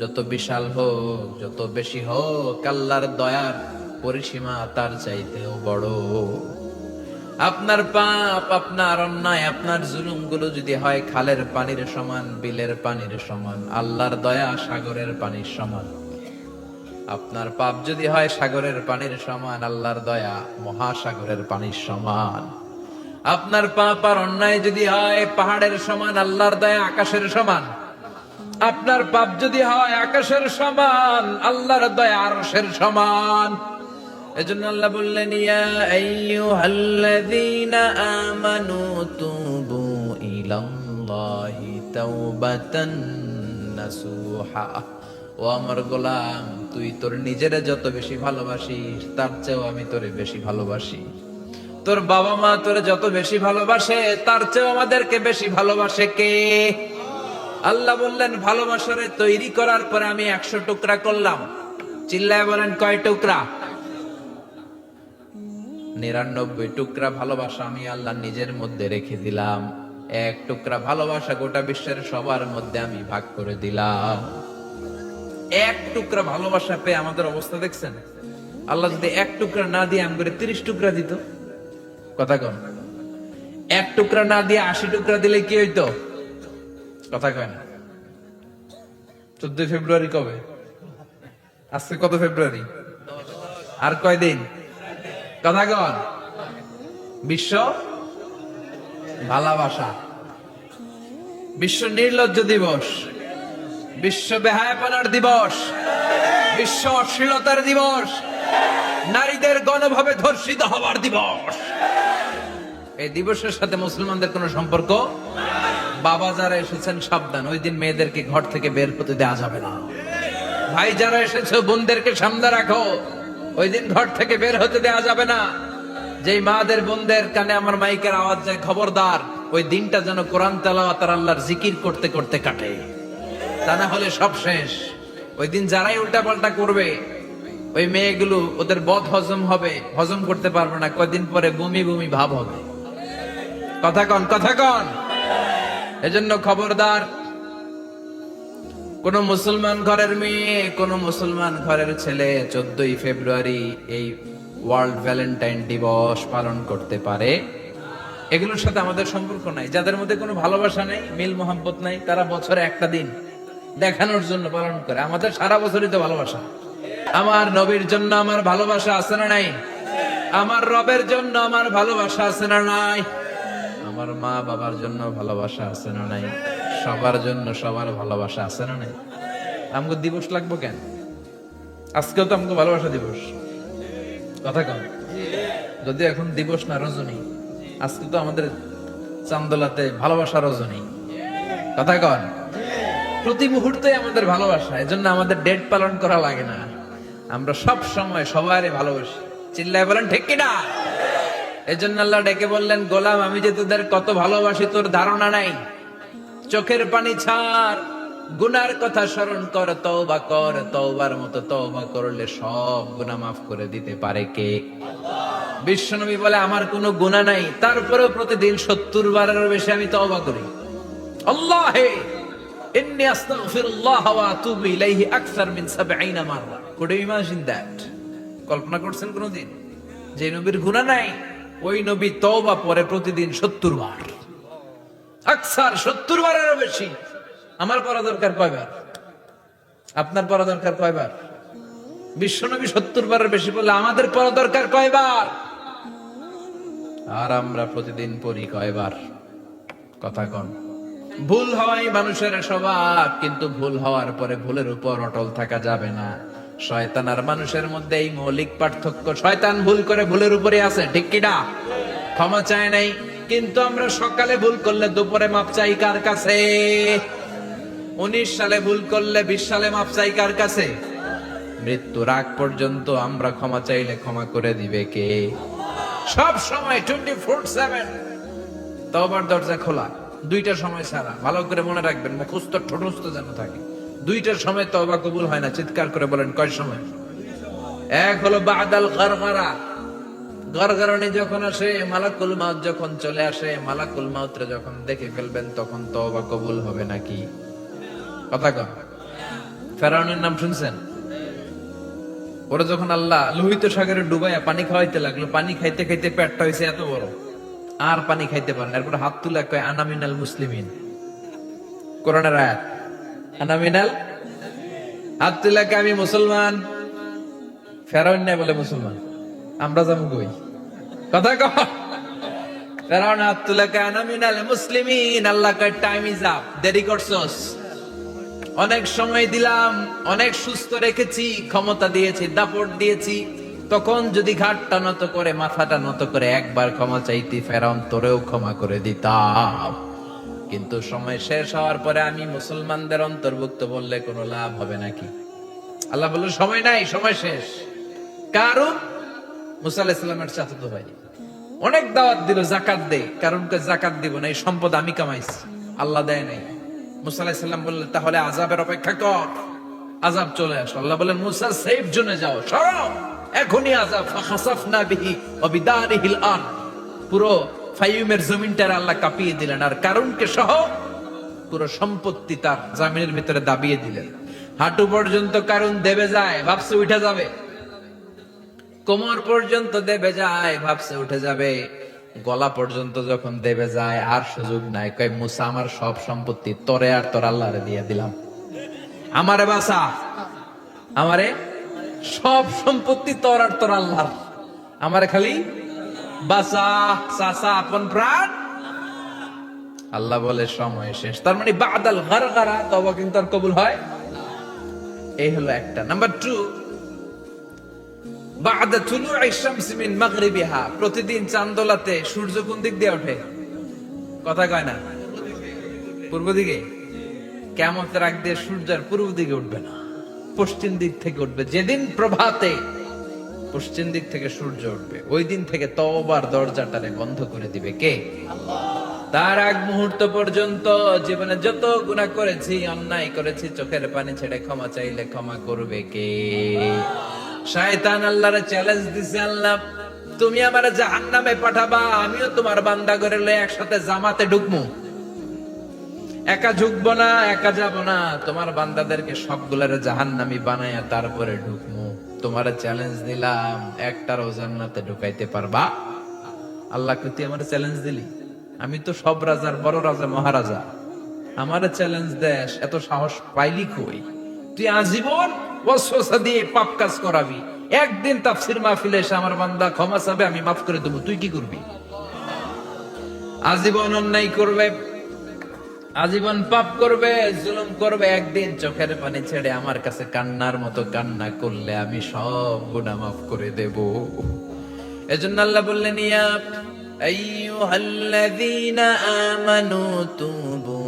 যত বিশাল হোক, যত বেশি হোক, আল্লাহর দয়ার পরিসীমা তার চাইতেও বড়। আপনার পাপ, আপনার অন্যায়, আপনার জুলুমগুলো যদি হয় খালের পানির সমান, বিলের পানির সমান, আল্লাহর দয়া সাগরের পানির সমান। আপনার পাপ যদি হয় সাগরের পানির সমান, আল্লাহর দয়া মহাসাগরের পানির সমান। আপনার পাপ আর অন্যায় যদি হয় পাহাড়ের সমান, আল্লাহর দয়া আকাশের সমান। আপনার পাপ যদি হয় আকাশের সমান, আল্লাহর দয়া আরশের সমান। এজন্য আল্লাহ বললেন, ইয়া আইয়ুহাল্লাযীনা আমানু তুবু ইলাল্লাহি তাওবাতান নাসুহা। ও আমার গোলাম, তুই তোর নিজেরে যত বেশি ভালোবাসিস, তার চেয়েও আমি তোরে বেশি ভালোবাসি। তোর বাবা মা তোরে যত বেশি ভালোবাসে, তার চেয়েও আমাদেরকে বেশি ভালোবাসে কে? আল্লাহ বললেন, ভালোবাসারে তৈরি করার পরে আমি 100 টুকরা করলাম। চিল্লায় বলেন, কয় টুকরা? 99 টুকরা ভালোবাসা আমি আল্লাহ নিজের মধ্যে রেখে দিলাম। 1 টুকরা ভালোবাসা গোটা বিশ্বের সবার মধ্যে আমি ভাগ করে দিলাম। 1 টুকরা ভালোবাসা পেয়ে আমাদের অবস্থা দেখছেন? আল্লাহ যদি 1 টুকরা না দিয়ে আমাদের 30 টুকরা দিত, কথা কন। 1 টুকরা না দিয়ে 80 টুকরা দিলে কি হইতো? কথা কয় না। 14 ফেব্রুয়ারি কবে? আজকে কত ফেব্রুয়ারি? আর কয়দিন? কথা কন। বিশ্ব ভালোবাসা, বিশ্ব নির্লজ্জ দিবস, বিশ্ব বেহায়াপনার দিবস, বিশ্ব অশ্লীলতার দিবস, নারীদের গণভাবে ধর্ষিত হওয়ার দিবস। এই দিবসের সাথে মুসলমানদের কোনো সম্পর্ক। বাবা যারা এসেছেন সাবধান, ওই দিন মেয়েদেরকে ঘর থেকে বের হতে দেওয়া যাবে না। ভাই যারা এসেছো বোনদেরকে সামনে রাখো, ওই দিন ঘর থেকে বের হতে দেওয়া যাবে না। যেই মাদের বোনদের কানে আমার মাইকের আওয়াজ যায়, খবরদার, ওই দিনটা যেন কোরআন তেলাওয়াত আর আল্লাহর জিকির করতে করতে কাটে, তা না হলে সব শেষ। ওই দিন যারাই উল্টা পাল্টা করবে, ওই মেয়েগুলো ওদের বদ হজম হবে, হজম করতে পারবে না, কয়দিন পরে বমি বমি ভাব হবে। কথা কন, কথা কন। এজন্য খবরদার, কোন মুসলমান ঘরের মেয়ে, কোন মুসলমান ঘরের ছেলে 14ই ফেব্রুয়ারি এই ওয়ার্ল্ড ভ্যালেন্টাইন দিবস পালন করতে পারে। এগুলোর সাথে আমাদের সম্পর্ক নাই। যাদের মধ্যে কোনো ভালোবাসা নেই, মিল মোহাম্মত নাই, তারা বছরে একটা দিন দেখানোর জন্য পালন করে। আমাদের সারা বছরই তো ভালোবাসা। আমার নবীর জন্য আমার ভালোবাসা আছে না নাই? আমার রবের জন্য আমার ভালোবাসা আছে না নাই? আমার মা বাবার জন্য ভালোবাসা আছে না নাই? সবার জন্য সবার ভালোবাসা আছে না নাই? আমগো দিবস লাগবো কেন? আজকেও তো আমগো ভালোবাসা দিবস। কথা কন। যদি এখন দিবস না, রজনী। আজকে তো আমাদের চান্দোলাতে ভালোবাসা রজনী। কথা কন। প্রতি মুহূর্তে আমাদের ভালোবাসা, এজন্য আমাদের ডেট পালন করা লাগে না। আমরা সব সময় সবারই ভালোবাসি। চিল্লায় বলেন ঠিক কিনা? এজন্য আল্লাহ ডেকে বললেন, গোলাম, আমি যে তোদের কত ভালোবাসি তোর ধারণা নাই। চোখের পানি ছাড়, গুনার কথা স্মরণ কর, তওবা কর। তওবার মতো তওবা করলে সব গুনাহ মাফ করে দিতে পারে কে? বিশ্বনবী বলে, আমার কোনো গুনাহ নাই, তারপরেও প্রতিদিন 70 বারেরও বেশি আমি তওবা করি। আল্লাহে ইন্নী আস্তাগফিরুল্লাহ ওয়া আতুবু ইলাইহি আকসার মিন 70 মাররা। Could you imagine that? কল্পনা করছেন কোনদিন? যে নবীর গুনাহ নাই, ওই নবী তওবা পড়ে প্রতিদিন 70 বার। আকসার, 70 বারেরও বেশি। আমার পড়া দরকার কয়বার? আপনার পড়া দরকার কয়বার? বিশ্বনবী 70 বারের বেশি বললে আমাদের পড়া দরকার কয়বার? আর আমরা প্রতিদিন পড়ি কয়বার? কথা কন। ভুল হওয়াই মানুষের স্বভাব, কিন্তু ভুল হওয়ার পরে ভুলের উপর অটল থাকা যাবে না। শয়তান আর মানুষের মধ্যে এই মৌলিক পার্থক্য। শয়তান ভুল করে ভুলের উপরে আছে, ঠিক কিনা? ক্ষমা চায় নাই, কিন্তু আমরা সকালে ভুল করলে দুপুরে মাপ চাই কার কাছে? 19 সালে ভুল করলে 20 সালে মাপ চাই কার কাছে? মৃত্যুর আগ পর্যন্ত আমরা ক্ষমা চাইলে ক্ষমা করে দিবে কে? সব সময় 24/7 তওবার দরজা খোলা। 2টার সময় ছাড়া। ভালো করে মনে রাখবেন, মুখস্থ ঠোঁটস্থ যেন থাকে। 2টার সময় তওবা কবুল হয় না। চিৎকার করে বলেন, কয় সময়? এক হলো বাদাল গারগারা, গড়গড়ানি যখন আসে, মালাকুল মাউত যখন চলে আসে, মালাকুল মাউতরে যখন দেখে ফেলবেন তখন তওবা কবুল হবে নাকি? কথা কন। ফেরাউনের নাম শুনছেন? ওরা যখন আল্লাহ লোহিত সাগরে ডুবাইয়া পানি খাওয়াইতে লাগলো, পানি খাইতে খাইতে পেটটা হয়েছে এত বড়, আর পানি খাইতে পারেন। এরপর হাত তুলে কয় আনা মিনাল মুসলিমিন। কোরআনের আয়াত, আনা মিনাল, হাত তুলে কয় আমি মুসলমান। ফেরাউন নাই বলে মুসলমান, আমরা যাবো কই? কথা কহ। ফেরাউন হাত তুলে কয় আনা মিনাল মুসলিমিন। আল্লাহ কয় টাইম ইজ আপ, দেরি করছস, অনেক সময় দিলাম, অনেক সুস্থ রেখেছি, ক্ষমতা দিয়েছি, দাপট দিয়েছি, তখন যদি ঘাটটা নত করে, মাথাটা নত করে একবার ক্ষমা চাইতি, ফেরাউন তোরেও ক্ষমা করে দিতাম। কিন্তু সময় শেষ হওয়ার পরে আমি মুসলমানদের অন্তর্ভুক্ত বললে কোনো লাভ হবে নাকি? আল্লাহ বলল সময় নাই, সময় শেষ। কারণ মুসা আলাইহিস সালামের চাচাতো ভাই অনেক দাওয়াত দিল, জাকাত দে, কারণ জাকাত দিব না, এই সম্পদ আমি কামাইছি, আল্লাহ দেয় নাই। মুসা আলাইহিস সালাম বললেন তাহলে আযাবের অপেক্ষা কর, আযাব চলে আসে। আল্লাহ বলেন মুসা সেফ জোনে যাও, সরো, এখনই আযাব। ফাখাসাফনা বিহি ওয়া বিদারিহিল আরদ, পুরো ফাইয়ুমের জমিনটার আল্লাহ কাঁপিয়ে দিলেন, আর কারুনকে সহ পুরো সম্পত্তি তার জমিনের ভিতরে দাবিয়ে দিলেন। হাঁটু পর্যন্ত কারুন দেবে যায়, ভাবছে উঠে যাবে, কোমর পর্যন্ত দেবে যায়, ভাবছে উঠে যাবে, গলা পর্যন্ত যখন দেবে যায় আর সুযোগ নাই। কয় মুসা আমার সব সম্পত্তি তোরে আর তোর আল্লাহরে দিয়ে দিলাম, আমারে বাসা, আমারে সব সম্পত্তি তোর আর তোর আল্লাহর, আমারে খালি বাসা, চাচা আপন প্রাণ। আল্লাহ বলে সময় শেষ। তার মানে বাদাল গারগারা তওবা কিন্তু আর কবুল হয়। এই হলো একটা। নাম্বার 2, বাদা তুলুই শামসি মিন মাগরিবিহা, প্রতিদিন চাঁদোলাতে সূর্য কোন দিক দিয়ে ওঠে? কথা কয় না? পূর্ব দিকে। কিয়ামতের আগ দিয়ে সূর্যের পূর্ব দিকে উঠবে না, পশ্চিম দিক থেকে উঠবে। যেদিন প্রভাতে পশ্চিম দিক থেকে সূর্য উঠবে, ওই দিন থেকে তওবার দরজাটারে বন্ধ করে দিবে কে? আল্লাহ। তার আগ মুহূর্ত পর্যন্ত জীবনে যত গুনাহ করেছি, অন্যায় করেছি, চোখের পানি ছেড়ে ক্ষমা চাইলে ক্ষমা করবে কে? শয়তান আল্লাহরে চ্যালেঞ্জ দিছে, আল্লাহ তুমি আমারে জাহান্নামে পাঠাবা, আমিও তোমার বান্দা করে লয়ে একসাথে জামাতে ঢুকমু, একা ঢুকবো না, একা যাব না, তোমার বান্দাদেরকে সবগুলারে জাহান্নামী বানায়া তারপরে ঢুকমু। তোমারে চ্যালেঞ্জ দিলাম, একটারও জান্নাতে ঢুকাইতে পারবা? আল্লাহকে তুই আমারে চ্যালেঞ্জ দিলি, আমি তো সব রাজার বড় রাজা, মহারাজা, আমারে চ্যালেঞ্জ দেশ, এত সাহস পাইলি কই? তুই আজীবন ওয়াসওয়াসা দিয়ে পাপ কাজ করাবি, একদিন তাফসীর মাহফিলে এসে আমার বান্দা ক্ষমা চাবে, আমি মাফ করে দেবো, তুই কি করবি? আজীবন অন্যায় করবে, আজীবন পাপ করবে, জুলুম করবে, একদিন চোখের পানি ছেড়ে আমার কাছে কান্নার মতো কান্না করলে আমি সব গুনাহ মাফ করে দেব। এজন্য আল্লাহ বললেন ইয়া আইয়ুহাল্লাযীনা আমানু তুবু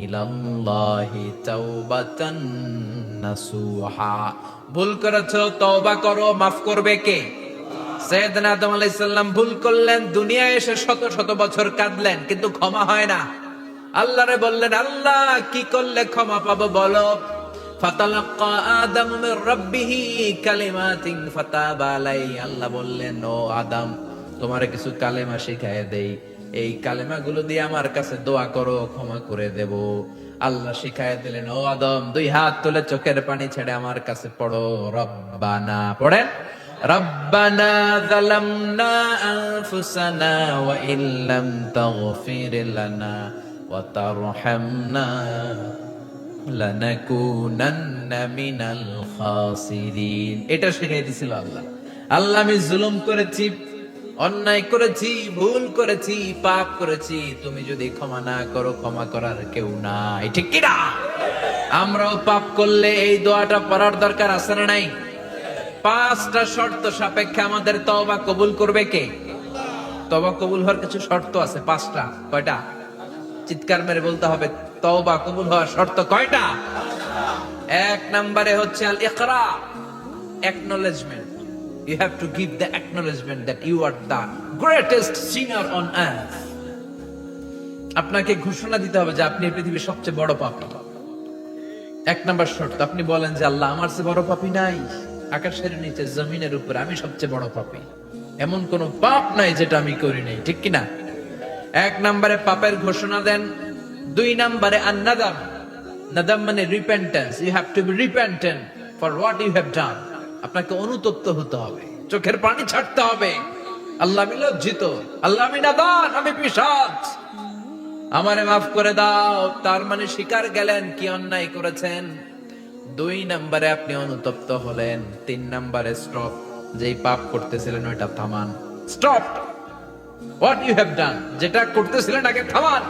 ইলাল্লাহি তাওবাতান নাসুহা, ভুল করেছো তওবা করো, মাফ করবে কে? সাইয়েদনা আদম আলাইহিস সালাম ভুল করলেন, দুনিয়ায় এসে শত শত বছর কাঁদলেন, কিন্তু ক্ষমা হয় না। আল্লাহরে বললেন আল্লাহ কি করলে ক্ষমা পাবো বলো? ফাতালাক্কা আদম মির রাব্বিহি কালিমাতিন ফাতাবা আলাইহি, আল্লাহ বললেন ও আদম তোমারে কিছু কালেমা শিখায় দেই, এই কালেমাগুলো দিয়ে আমার কাছে দোয়া করো, ক্ষমা করে দেব। আল্লাহ শিখায় দিলেন, ও আদম দুই হাত তুলে চোখের পানি ছেড়ে আমার কাছে পড়ো রব্বানা, পড়েন রব্বানা যালামনা আনফুসানা ওয়া ইল্লাম তাগফির লানা ওয়া তারহামনা লানাকুনান্না মিনাল খাসিরিন। এটা শিখিয়ে দিয়েছিল আল্লাহ। আল্লাহ আমি জুলুম করেছি, অন্যায় করেছি, ভুল করেছি, পাপ করেছি, তুমি যদি ক্ষমা না করো ক্ষমা করার কেউ নাই, ঠিক কি না? আমরাও পাপ করলে এই দোয়াটা পড়ার দরকার আছে না নাই? 5টা শর্ত সাপেক্ষে আমাদের তওবা কবুল করবে কে? তওবা কবুল হওয়ার কিছু শর্ত আছে 5টা। কয়টা? চিৎকার মেরে বলতে হবে, তওবা কবুল হওয়ার শর্ত কয়টা? 1 নম্বরে হচ্ছে আল ইকরা, acknowledgement. You have to give the acknowledgement that you are the greatest sinner on earth. আপনাকে ঘোষণা দিতে হবে যে আপনি পৃথিবীর সবচেয়ে বড় পাপী। 1 নম্বর শর্ত, আপনি বলেন যে আল্লাহ আমার চেয়ে বড় পাপী নাই, আকাশের নিচে জমিনের উপরে আমি সবচেয়ে বড় পাপী। এমন কোন পাপ নাই যেটা আমি করি নাই, ঠিক কিনা? এক নম্বরে পাপের ঘোষণা দেন। দুই নম্বরে আন-নাদাম। নাদাম মানে repentance. You have to be repentant for what you have done. আপনাকে অনুতপ্ত হতে হবে, চোখের পানি ছাড়তে হবে। আল্লাহ আমি লজ্জিত, আল্লাহ আমি নাদান, আমি পিশাচ, আমারে মাফ করে দাও। তার মানে স্বীকার গেলেন কি অন্যায় করেছেন। দুই নম্বরে আপনি অনুতপ্ত হলেন। তিন নম্বরে স্টপ, যেই পাপ করতেছিলেন ওইটা থামান। Stop what you have done, যেটা করতেছিলেন আগে থামান।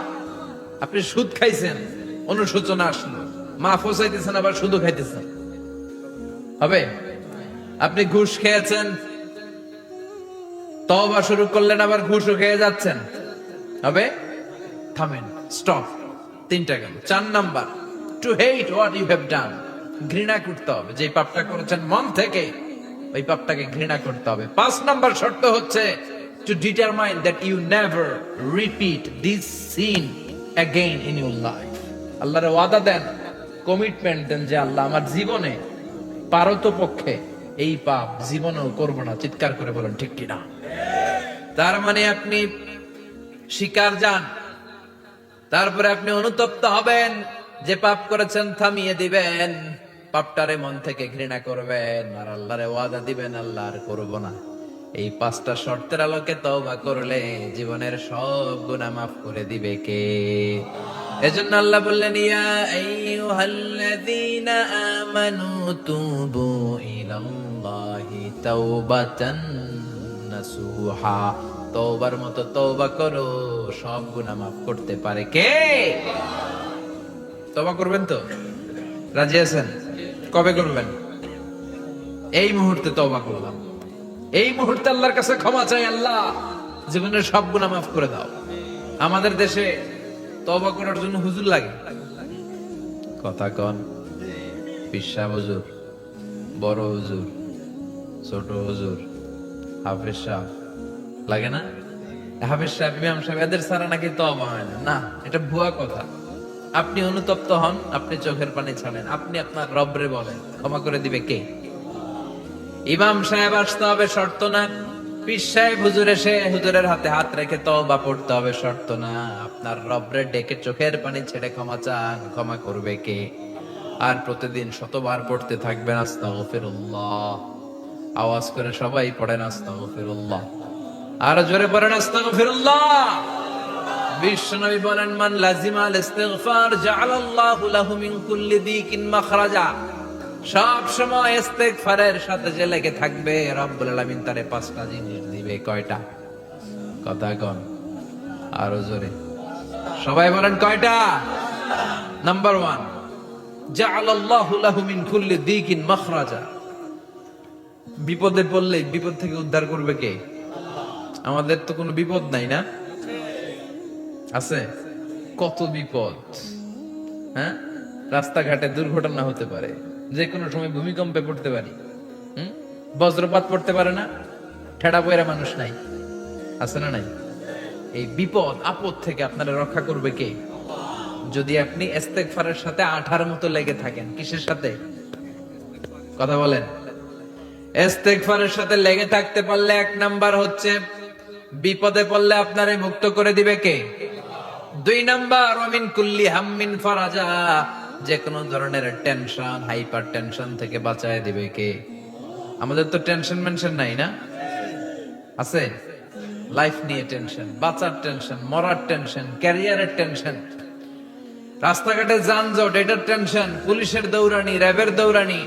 আপনি সুদ খাইছেন, অনুশোচনা আসলো, মাফও চাইতেছেন, আবার সুদও খাইতেছেন, হবে? আপনি ঘুষ খেয়েছেন, তওবা শুরু করলেন, আবার ঘুষও খেয়ে যাচ্ছেন, হবে? থামেন, স্টপ। তিনটা গেল। চার number, to hate what you have done. ঘৃণা করতে হবে, যে পাপটা করেছেন মন থেকে, ওই পাপটাকে ঘৃণা করতে হবে। পাঁচ নাম্বার শর্ত হচ্ছে to determine that you never repeat this sin again in your life. আল্লাহর ওয়াদা দেন, কমিটমেন্ট দেন যে আল্লাহ আমার জীবনে পারতপক্ষে এই পাপ জীবনেও করব না। চিৎকার করে বলেন ঠিক কিনা? তার মানে আপনি শিকার যান, তারপরে আপনি অনুতপ্ত হবেন, যে পাপ করেছেন থামিয়ে দিবেন, পাপটারে মন থেকে ঘৃণা করবেন, আর আল্লাহরে ওয়াদা দিবেন আল্লাহ আর করব না। এই পাঁচটা শর্তের আলোকে তওবা করলে জীবনের সব গুনাহ মাফ করে দিবে কে? এজন্য আল্লাহ বললেন, ইয়া আইয়ুহাল্লাযীনা আমানু তুবু ইলাল্লাহি তাওবাতান নাসুহা। তওবার মতো তওবা করো, সব গুনাহ মাফ করতে পারে কে? তওবা করবেন তো? রাজি আছেন? কবে করবেন? এই মুহূর্তে তওবা করলাম, এই মুহূর্তে আল্লাহর কাছে ক্ষমা চাই, আল্লাহ জীবনের সব গুনাহ মাফ করে দাও। আমাদের দেশে তওবা করার জন্য হুজুর লাগে, কথা কন? পিসা হুজুর, বড় হুজুর, ছোট হুজুর, হাফেজ সাহেব লাগে না? হাফেজ সাহেব, ইমাম সাহেব, এদের ছাড়া নাকি তওবা হয় না। না, এটা ভুয়া কথা। আপনি অনুতপ্ত হন, আপনি চোখের পানি ছাড়েন, আপনি আপনার রবরে বলেন, ক্ষমা করে দিবে কে? ইমাম সাহেব আসতে হবে শর্ত না, পীর সাহেব হুজুর এসে হুজুরের হাতে হাত রেখে তওবা পড়তে হবে শর্ত না। আপনার রবরে ডেকে চোখের পানি ছেড়ে ক্ষমা চান, ক্ষমা করবে কে? আর প্রতিদিন শতবার পড়তে থাকবেন আস্তাগফিরুল্লাহ। আওয়াজ করে সবাই পড়েন আস্তাগফিরুল্লাহ, আর জোরে পড়েন আস্তাগফিরুল্লাহ। বিশ্বনবী বলেন, মান লাজিমাল ইস্তিগফার জাআলাল্লাহু লাহু মিন কুল্লি দিকিন মাখরাজা। সব সময় ইস্তিগফারের সাথে যে লেগে থাকবে, রব্বুল আলামিন তারে পাঁচটা জিনিস দিবে। কয়টা? কথা কন আরো জোরে, সবাই বলেন কয়টা? নাম্বার 1, জাআলাল্লাহু লাহু মিন কুল্লি দিকিন মাখরাজা। বিপদে পড়লে বিপদ থেকে উদ্ধার করবে কে? আমাদের তো কোনো বিপদ নাই না? আছে? কত বিপদ, হ্যাঁ? রাস্তাঘাটে দুর্ঘটনা হতে পারে, যে কোনো সময় ভূমিকম্পে পড়তে পারি, বজ্রপাত পড়তে পারে না? ঠেড়া পয়রা মানুষ নাই, আছে না নাই? এই বিপদ আপদ থেকে আপনারা রক্ষা করবে কে? যদি আপনি ইস্তেগফারের সাথে আঠার মতো লেগে থাকেন। কিসের সাথে? কথা বলেন। ইস্তেগফারের সাথে লেগে থাকতে পারলে এক নাম্বার হচ্ছে বিপদে পড়লে আপনারে মুক্ত করে দিবে কে? 2 নাম্বার, ওয়ামিন কুল্লি হাম্মিন ফারাজা। যে কোনো ধরনের টেনশন, হাইপার টেনশন থেকে বাঁচায় দিবে কে? আমাদের তো টেনশন মেনশন নাই না? আছে? লাইফ নিয়ে টেনশন, বাঁচার টেনশন, মরার টেনশন, ক্যারিয়ারের টেনশন, রাস্তাঘাটে যানজট, এটার টেনশন, পুলিশের দৌড়ানি, র্যাবের দৌড়ানি,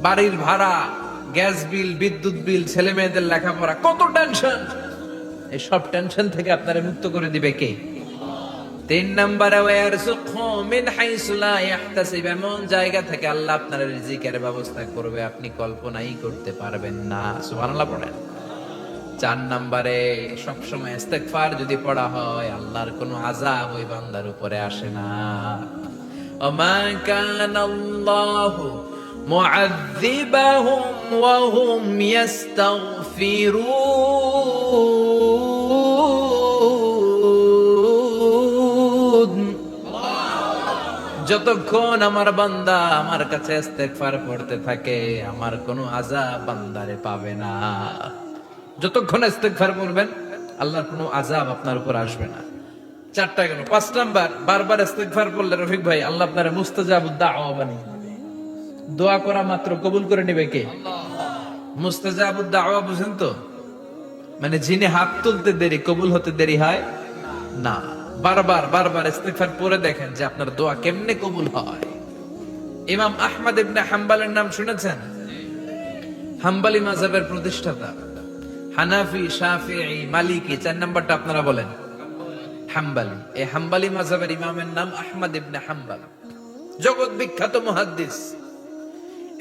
বাড়ির ভাড়া, গ্যাস বিল, বিদ্যুৎ বিল, ছেলে মেয়েদের লেখাপড়া, কত টেনশন। এই সব টেনশন থেকে আপনারা মুক্ত করে দিবে কে? 3 নম্বরে, ওয়ারযুকহু মিন হাইসু লা ইয়াহতাসিব। এমন জায়গা থেকে আল্লাহ আপনার রিজিকের ব্যবস্থা করবে আপনি কল্পনাই করতে পারবেন না। সুবহানাল্লাহ পড়েন। 4 নম্বরে, সবসময় ইস্তেগফার যদি পড়া হয়, আল্লাহর কোনো আযাব ওই বান্দার উপরে আসে না। ওমা কানাল্লাহু মুআযযিবাহুম ওয়া হুম ইস্তাগফিরুন। যতক্ষণ আমার বান্দা আমার কাছে ইস্তেগফার পড়তে থাকে, আমার কোনো আযাব বান্দারে পাবে না। যতক্ষণ ইস্তেগফার করবেন আল্লাহর কোনো আযাব আপনার উপর আসবে না। 4টা গেল। 5 নাম্বার, বারবার ইস্তেগফার করলে রফিক ভাই আল্লাহ আপনার মুস্তাজাবুদ দাওয়া বানিয়ে দিবে। দোয়া করা মাত্র কবুল করে নেবে কে? মুস্তাজাবুদ দাওয়া বুঝেন তো? মানে যিনি হাত তুলতে দেরি কবুল হতে দেরি হয় না। বারবার বারবার ইস্তেগফার পড়ে দেখেন যে আপনার দোয়া কেমনে কবুল হয়। ইমাম আহমদ ইবনে হাম্বলের নাম শুনেছেন? হাম্বলি মাযহাবের প্রতিষ্ঠাতা। হানাফি, শাফিঈ, মালিকি, 4 নাম্বারটা আপনারা বলেন হাম্বলি। এই হাম্বলি মাযহাবের ইমামের নাম আহমদ ইবনে হাম্বল। জগৎ বিখ্যাত মুহাদ্দিস।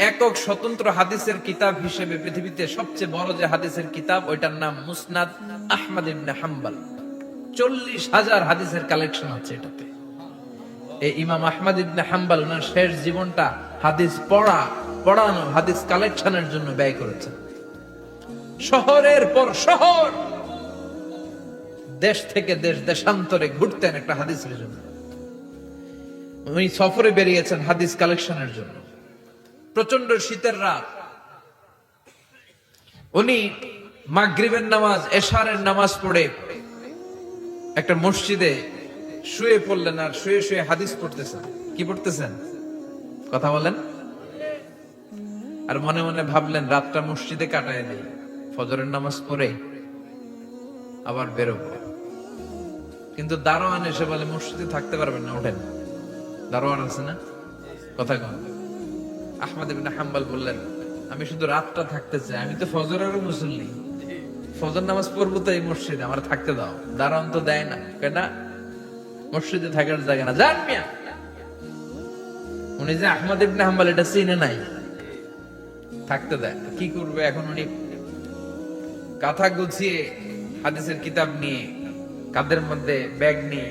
একক স্বতন্ত্র হাদিসের কিতাব হিসেবে পৃথিবীতে সবচেয়ে বড় যে হাদিসের কিতাব ওইটার নাম মুসনাদ আহমদ ইবনে হাম্বল। 40,000 হাদিসের কালেকশন আছে এটাতে। এই ইমাম আহমদ ইবনে হাম্বল ওনার শেষ জীবনটা হাদিস পড়ানো, হাদিস কালেকশনের জন্য ব্যয় করেছেন। শহরের পর শহর, দেশ থেকে দেশ, দেশান্তরে ঘুরতেন একটা হাদিসের জন্য। উনি সফরে বেরিয়েছেন হাদিস কালেকশনের জন্য। প্রচন্ড শীতের রাত, উনি মাগরিবের নামাজ, এশারের নামাজ পড়ে একটা মসজিদে শুয়ে পড়লেন আর শুয়ে শুয়ে হাদিস পড়তেছেন। কি পড়তেছেন? কথা বলেন। আর মনে মনে ভাবলেন রাতটা মসজিদে কাটায় দেই, ফজরের নামাজ পড়ে আবার বেরোবো। কিন্তু দারোয়ান এসে বলে মসজিদে থাকতে পারবেন না, ওঠেন। দারোয়ান আছে না? কথা কন। আহমদ ইবনে হাম্বল বললেন আমি শুধু রাতটা থাকতে চাই, আমি তো ফজরেরও মুসল্লি, ফজর নামাজ পড়বো তো এই মসজিদে, আমার থাকতে দাও। দারোয়ান তো দেয় না, কেন? মসজিদে থাকার জায়গা না, যান মিয়া। উনি যে আহমদ ইবনে হাম্বল এটা চিনে নাই, থাকতে দেয়। কি করবে এখন? উনি কাঁথা গুছিয়ে হাদিসের কিতাব নিয়ে কাঁধের মধ্যে ব্যাগ নিয়ে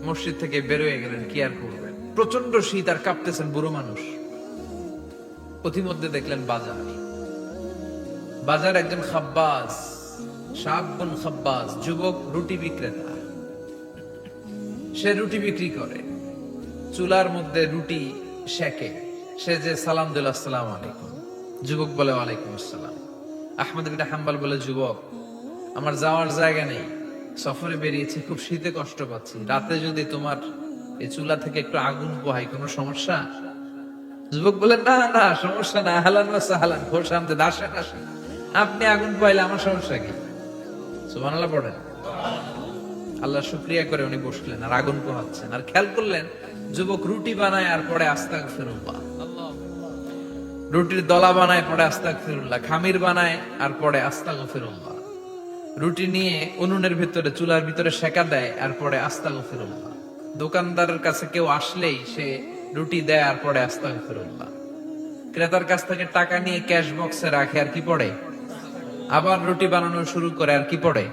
মসজিদ থেকে বেরোয় গেলেন। কি আর করবেন? প্রচন্ড শীত আর কাঁপতেছেন বুড়ো মানুষ। পথিমধ্যে দেখলেন বাজার একজন খাব্বাস, শাবুন খাব্বাস, যুবক রুটি বিক্রেতা। সে রুটি বিক্রি করে, চুলার মধ্যে রুটি সেকে। সে যে সালাম দিল আসসালামু আলাইকুম, যুবক বলে ওয়ালাইকুম আসসালাম। আহমদ ইবনে হাম্বল বলে যুবক আমার যাওয়ার জায়গা নেই, সফরে বেরিয়েছি, খুব শীতে কষ্ট পাচ্ছি, রাতে যদি তোমার এই চুলা থেকে একটু আগুন পোহাই কোনো সমস্যা? যুবক বলে না না সমস্যা না, হালান ওয়া সাহালান, খোশ আমদেদ, আসেন আসেন, আপনি আগুন পোহাইলে আমার সমস্যা কি? সুবহানাল্লাহ পড়েন। আল্লাহ শুকরিয়া করে উনি বসলেন আর আগুন পোহাচ্ছেন। আর খেয়াল করলেন যুবক রুটি বানায় আর পরে আস্তাগফিরুল্লাহ, রুটির দলা বানায় পরে আস্তাগফিরুল্লাহ, খামির বানায় আর পরে আস্তাগফিরুল্লাহ, রুটি নিয়ে উনুনের ভিতরে চুলার ভিতরে সেকা দেয় আর পরে আস্তাগফিরুল্লাহ। দোকানদারের কাছে কেউ আসলেই সে রুটি দেয় আর পরে আস্তাগফিরুল্লাহ। ক্রেতার কাছ থেকে টাকা নিয়ে ক্যাশ বক্সে রাখে আর কি পড়ে? আবার রুটি বানানো শুরু করে আর কি পড়ে?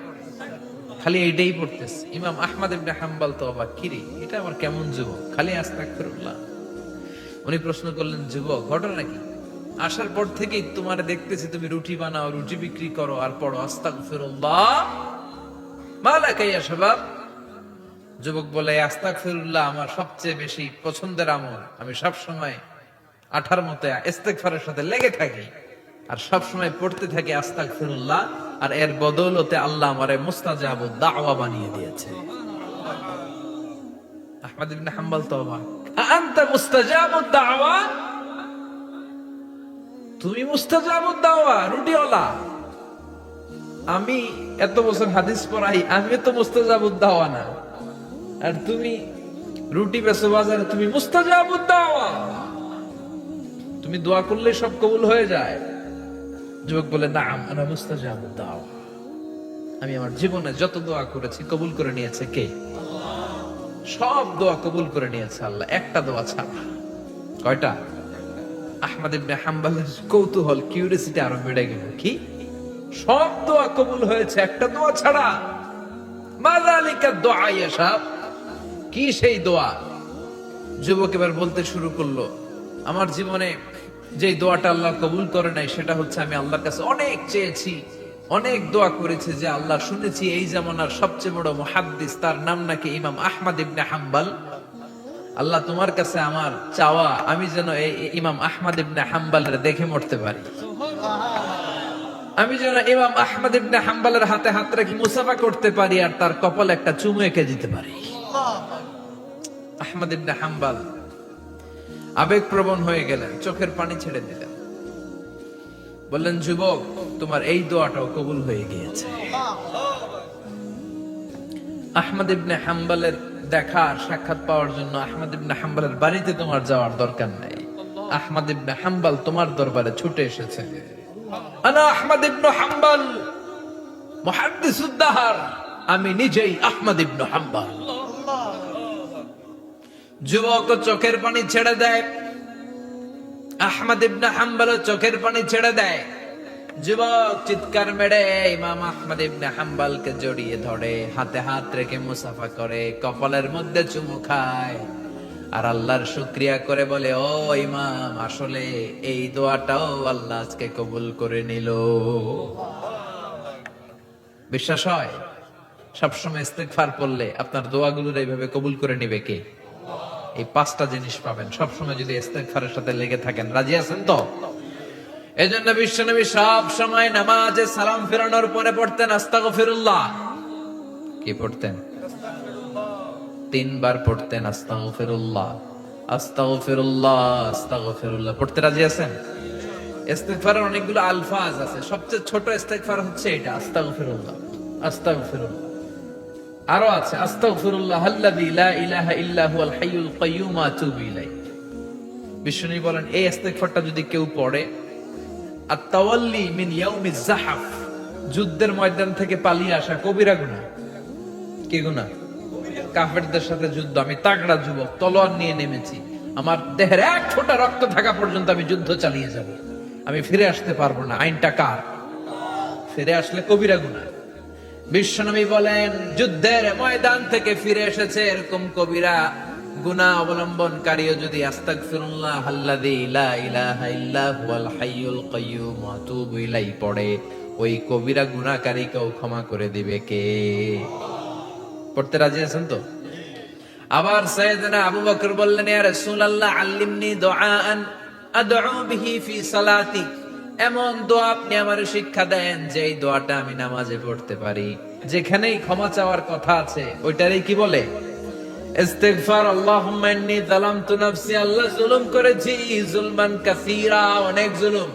খালি এইটাই পড়তেছে। ইমাম আহমদ ইবনে হাম্বল তো অবাক, কিরে এটা আবার কেমন যুবক, খালি আস্তাগফিরুল্লাহ। উনি প্রশ্ন করলেন যুবক ঘটনা কি? আসার পর থেকেই তোমার দেখতেছি তুমি রুটি বানাও, রুটি বিক্রি করো আর পড়ো আস্তাগফিরুল্লাহ, মালাকা ইয়া শাবাব। যুবক বলে আস্তাগফিরুল্লাহ আমার সবচেয়ে বেশি পছন্দের আমল, আমি সব সময় আঠার মতো ইস্তেগফারের সাথে লেগে থাকি আর সব সময় পড়তে থাকি আস্তাগফিরুল্লাহ, আর এর বদৌলতে আল্লাহ আমারে মুস্তাজাবুদ দাওয়া বানিয়ে দিয়েছে। আহমদ ইবনে হাম্বল তো অবাক, আনতা মুস্তাজাবুদ দাওয়া, তুমি মুস্তাজাবুদ দাওয়া, রুটিওয়ালা। আমি এত বছর হাদিস পড়াই, আমি তো মুস্তাজাবুদ দাওয়া না, আর তুমি রুটি বেচো বাজারে, তুমি মুস্তাজাবুদ দাওয়া, তুমি দোয়া করলে সব কবুল হয়ে যায়। যুবক বলে নাম আনা মুস্তাজাবুদ দাওয়া, আমি আমার জীবনে যত দোয়া করেছি কবুল করে নিয়েছে কে? সব দোয়া কবুল করে নিয়েছে আল্লাহ, একটা দোয়া ছাড়া। কয়টা? আহমদ ইবনে হাম্বলের কৌতূহল, কিউরিওসিটি আরো বেড়ে গেল। কি? সব দোয়া কবুল হয়েছে একটা দোয়া ছাড়া। মাযালিকা দুআ ইয়া শাব, কি সেই দোয়া? যুবক এবার বলতে শুরু করলো আমার জীবনে যে দোয়াটা আল্লাহ কবুল করে নাই সেটা হচ্ছে আমি আল্লাহর কাছে অনেক চেয়েছি, অনেক দোয়া করেছি যে আল্লাহ শুনেছি এই জামানার সবচেয়ে বড় মুহাদ্দিস, তার নাম নাকি ইমাম আহমদ ইবনে হাম্বল। আল্লাহ তোমার কাছে আমার চাওয়া আমি যেন এই ইমাম আহমদ ইবনে হাম্বলের দেখে মরতে পারি। আমি যেন ইমাম আহমদ ইবনে হাম্বলের হাতে হাত রেখে মুসাফা করতে পারি আর তার কপালে একটা চুমু এঁকে দিতে পারি। আহমদ ইবনে হাম্বল আবেগপ্রবণ হয়ে গেলেন, চোখের পানি ছেড়ে দিলেন, বললেন, যুবক, তোমার এই দোয়াটাও কবুল হয়ে গিয়েছে। আহমদ ইবনে হাম্বলের দেখা সাক্ষাৎ পাওয়ার জন্য আহমদ ইবনে হাম্বলের বাড়িতে তোমার যাওয়ার দরকার নাই। আহমদ ইবনে হাম্বল তোমার দরবারে ছুটে এসেছে। আনা আহমদ ইবনে হাম্বল মুহাদ্দিসুদ দাহর, আমি নিজেই আহমদ ইবনে হাম্বল। যুবক চোখের পানি ছেড়ে দেয়, আহমদ ইবনে হাম্বল চোখের পানি ছেড়ে দেয়। যুবক চিৎকার মেরে ইমাম আহমদ ইবনে হাম্বলকে জড়িয়ে ধরে, হাতে হাত রেখে মুসাফা করে, কপালের মধ্যে চুমু খায় আর আল্লাহর শুকরিয়া করে বলে, ও ইমাম, আসলে এই দোয়াটাও আল্লাহ আজকে কবুল করে নিল। বিশ্বাস হয়? সবসময় ইস্তেগফার পড়লে আপনার দোয়াগুলোর এইভাবে কবুল করে নিবে কে? এই পাঁচটা জিনিস পাবেন সবসময় যদি ইস্তেগফারের সাথে লেগে থাকেন। রাজি আছেন তো? এজন্য বিশ্বনবী সব সময় নামাজে সালাম ফেরানোর পরে পড়তেন আস্তাগফিরুল্লাহ। কি পড়তেন? 3 বার পড়তেন আস্তাগফিরুল্লাহ, আস্তাগফিরুল্লাহ, আস্তাগফিরুল্লাহ। পড়তে রাজি আছেন? ইস্তেগফারের অনেকগুলো আলফাজ আছে, সবচেয়ে ছোট ইস্তেগফার হচ্ছে এটা, আস্তাগফিরুল্লাহ, আস্তাগফিরুল্লাহ। আরো আছে আস্তাগফিরুল্লাহ আল্লাযী লা ইলাহা ইল্লা হুয়াল হাইয়ুল কাইয়্যুম আতুবু ইলাইহি। বিশ্বনবী বলেন, এই ইস্তেগফারটা যদি কেউ পড়ে, আত-তাওয়াল্লি মিন ইয়াউমিজ যাহফ, যুদ্ধের ময়দান থেকে পালিয়ে আসা কবিরা গুনাহ। কি গুনাহ? কাফেরদের সাথে যুদ্ধ। আমি তাগড়া যুবক, তলোয়ার নিয়ে নেমেছি, আমার দেহের এক ফোঁটা রক্ত থাকা পর্যন্ত আমি যুদ্ধ চালিয়ে যাব, আমি ফিরে আসতে পারবো না। আইনটা কার? ফিরে আসলে কবিরা গুনাহ। বিশ্বনবী বলেন, যুদ্ধের ময়দান থেকে ফিরে এসেছে এরকম কবিরা গুনাহ অবলম্বনকারীও যদি আস্তাগফিরুল্লাহ আল্লাযী লা ইলাহা ইল্লা হুয়াল হাইয়ুল কাইয়্যুম আতুবু ইলাইহি পড়ে, ওই কবিরা গুনাহকারীকেও ক্ষমা করে দিবে কে? পড়তে রাজি আছেন তো? আবার সাইয়েদনা আবু বকর বললেন, ইয়া রাসূলুল্লাহ আল্লিমনি দুআআন আদউ বিহি ফি সালাতি, এমন দোয়া আপনি আমারে শিক্ষা দেন যে এই দোয়াটা আমি নামাজে পড়তে পারি। যেখানেই ক্ষমা চাওয়ার কথা আছে ওইটারই কি বলে? ইস্তিগফার। আল্লাহুম্মা ইন্নী যালামতু নাফসি, আল্লাহ জুলুম করেছি, জুলমান কাসীরা, অনেক জুলুম।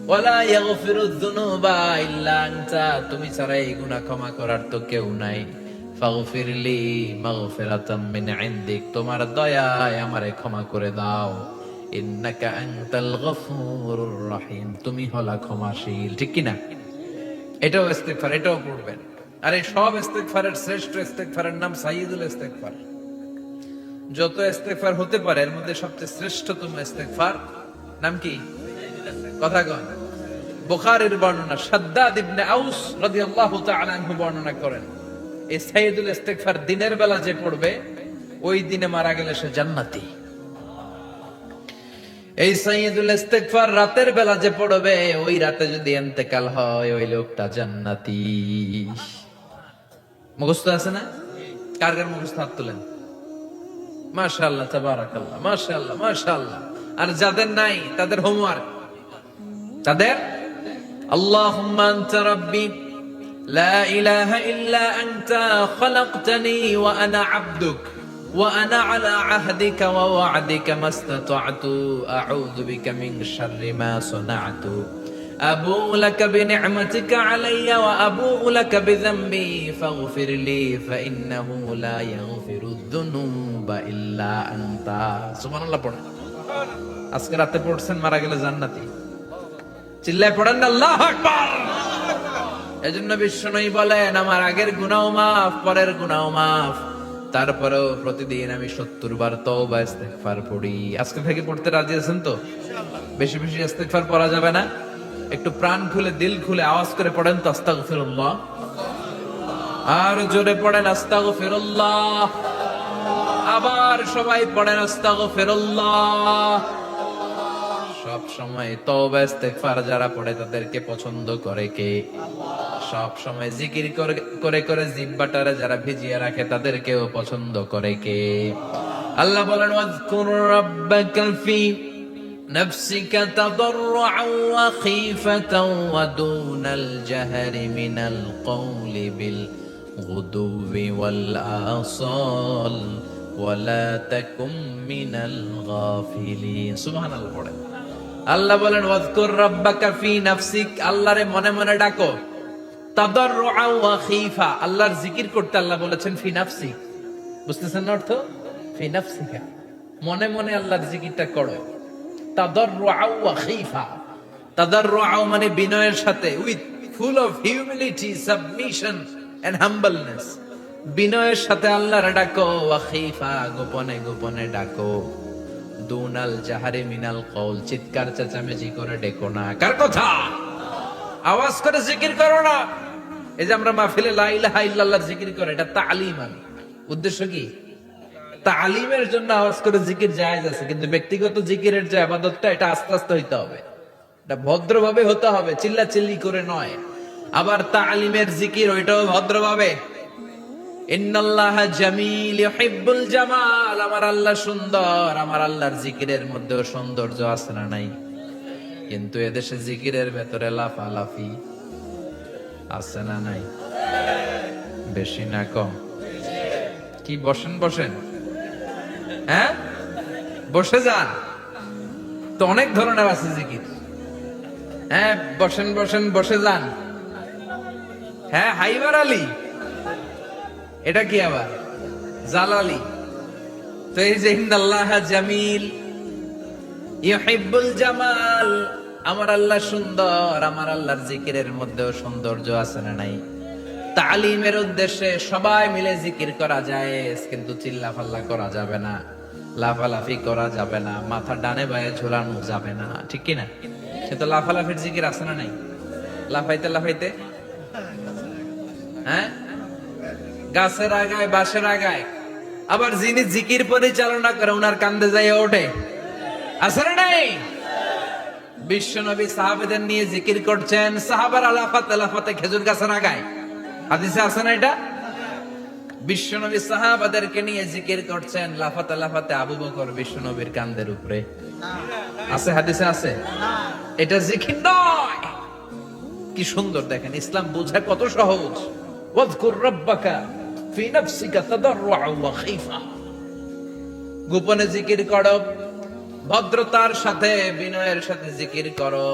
ওয়ালা ইয়াগফিরুয যুনুবা ইল্লা আনতা, তুমি ছাড়া এই গুনাহ ক্ষমা করার তো কেউ নাই। ফাগফিরলি মাগফিরাতাম মিন ইনদিক, তোমার দয়ায় আমারে ক্ষমা করে দাও। ইন্নাকা আনতাল গফুরুর রহিম, তুমি হলা ক্ষমাশীল। ঠিক কি না? এটাও ইস্তিগফার, এটাও পড়বেন। আর এই সব ইস্তিগফারের শ্রেষ্ঠ ইস্তিগফারের নাম সাইয়্যিদুল ইস্তিগফার। যত ইস্তিগফার হতে পারে এর মধ্যে সবচেয়ে শ্রেষ্ঠতম ইস্তিগফার নাম কি? কথা কন। বুখারীর বর্ণনা, শাদ্দাদ ইবনে আউস রাদিয়াল্লাহু তাআলা আনহু বর্ণনা করেন, এই সাইয়্যিদুল ইস্তিগফার দিনের বেলা যে পড়বে ওই দিনে মারা গেলে সে জান্নাতি। এই সাইয়্যিদুল ইস্তিগফার রাতের বেলা যে পড়বে ওই রাতে যদি ইন্তেকাল হয় ওই লোকটা জান্নাতি। মুখস্থ আছে না? কার কার মুখস্থ? হাত তুলেন। মাশাআল্লাহ, তাবারাকাল্লাহ, মাশাআল্লাহ, মাশাআল্লাহ। আর যাদের নাই তাদের হোমওয়ার্ক, তাদের আল্লাহুম্মা আনতা রাব্বি লা ইলাহা ইল্লা আনতা খালাকতানি ওয়া আনা আবদুক ওয়া আনা আলা আহদিকা ওয়া ওয়া'দিকা মাসতাতa'তু আউযু বিকা মিন শাররি মা সানা'তু আবু'ু লাকা বিনি'মাতিকা আলাইয়া ওয়া আবু'ু লাকা বিযামবি ফাগফিরলি ফাইন্নাহু লা ইয়াগফিরুয যুনুবা ইল্লা আনতা। সুবহানাল্লাহ পড়েন। আজকে রাতে পড়ছেন, মারা গেলে জান্নাতি। চিল্লায় পড়েন না আল্লাহু আকবার। এজন্য বিশ্বনবী বলেন, আমার আগের গুনাহ মাফ, পরের গুনাহ মাফ, তারপরেও প্রতিদিন আমি 70 বার তওবা ইস্তিগফার পড়ি। আজকে থেকে পড়তে রাজি আছেন তো? বেশি বেশি ইস্তিগফার পড়া যাবে না? একটু প্রাণ খুলে, দিল খুলে আওয়াজ করে পড়েন তো আস্তাগফিরুল্লাহ। আর জোরে পড়েন আস্তাগফিরুল্লাহ। আবার সবাই পড়েন আস্তাগফিরুল্লাহ। সব সময় তওবা ইস্তিগফার যারা পড়ে তাদেরকে পছন্দ করে কে? সব সময় জিকির করে করে জিহ্বাটারে যারা ভিজিয়ে রাখে তাদেরকেও পছন্দ করে কে? আল্লাহ বলেন, ওয়াজকুর রাব্বাকা ফি نفسك تضرعا وخيفة ودون الجهر من القول بالغدو والآصال ولا تكن من الغافلين سبحان الله পড়েন আল্লাহ বলেন ওয়াজকুর রাব্বাকা ফি নাফসিক আল্লাহরে মনে মনে ডাকো তাদাররুআ ওয়া খীফা আল্লাহর জিকির করতে আল্লাহ বলেছেন ফি নাফসিক বুঝতেছেন না অর্থ ফি নাফসিকা মনে মনে আল্লাহর জিকিরটা করো তাদাররুআ ওয়া খীফা তাদাররুআ মানে বিনয়ের সাথে with full of humility submission and humbleness বিনয়ের সাথে আল্লাহর ডাকো ওয়া খীফা গোপনে গোপনে ডাকো দুনাল জাহারে মিনাল কওল চিৎকার চেঁচামেচি করে ডেকো না কার কথা আওয়াজ করে জিকির করো না এই যে আমরা মাহফিলে লা ইলাহা ইল্লাল্লাহ জিকির করে এটা তালিম উদ্দেশ্য কি তালিমের জন্য আওয়াজ করে জিকির জায়েজ আছে কিন্তু ব্যক্তিগত জিকিরের যে ইবাদতটা এটা আস্তে আস্তে হইতে হবে এটা ভদ্রভাবে হতে হবে চিল্লাচিল্লি করে নয় আবার তালিমের জিকির ওইটাও ভদ্রভাবে ইন্নাল্লাহা জামিল ইউহিব্বুল জামাল আমার আল্লাহ সুন্দর আমার আল্লাহর জিকিরের মধ্যেও সৌন্দর্য আছে না নাই কিন্তু এদেশে জিকিরের ভেতরে লাফালাফি আছে না নাই বেশি না কম কি বসেন বসেন হ্যাঁ বসে যান তো অনেক ধরনের আছে জিকির হ্যাঁ বসেন বসেন বসে যান হ্যাঁ হাইবার আলী এটা কি আবার জালালি তো এই যে ইন্নাল্লাহা জামিল ইউহিব্বুল জামাল আমার আল্লাহ সুন্দর আমার আল্লাহর জিকিরের মধ্যেও সৌন্দর্য আছে না নাই তালিমের উদ্দেশ্যে সবাই মিলে জিকির করা যায় কিন্তু চিল্লাফাল্লা করা যাবে না লাফালাফি করা যাবে না মাথা ডানে বায়ে ঝোলানো যাবে না ঠিক কি না কিন্তু লাফালাফির জিকির আছে না নাই লাফাইতে লাফাইতে হ্যাঁ গাছের আগায় বাঁশের আগায় আবার যিনি জিকির পরিচালনা করে ওনার কান্দে যাইয়া ওঠে আছে না নাই বিশ্বনবী সাহাবাদের নিয়ে জিকির করছেন সাহাবারা লাফাতে লাফাতে খেজুর গাছের আগায় হাদিসে আছে না এটা বিশ্বনবী সাহাবাদেরকে নিয়ে জিকির করছেন লাফাতে লাফাতে আবু বকর বিশ্বনবীর কান্দের উপরে আছে হাদিসে আছে এটা জিকির নয় কি সুন্দর দেখেন ইসলাম বোঝা কত সহজ ওয়াজকুর রাব্বাকা ফি নাফসিকা তাদাররুআ ওয়া খীফা গোপনে জিকির করো ভদ্রতার সাথে বিনয়ের সাথে জিকির করো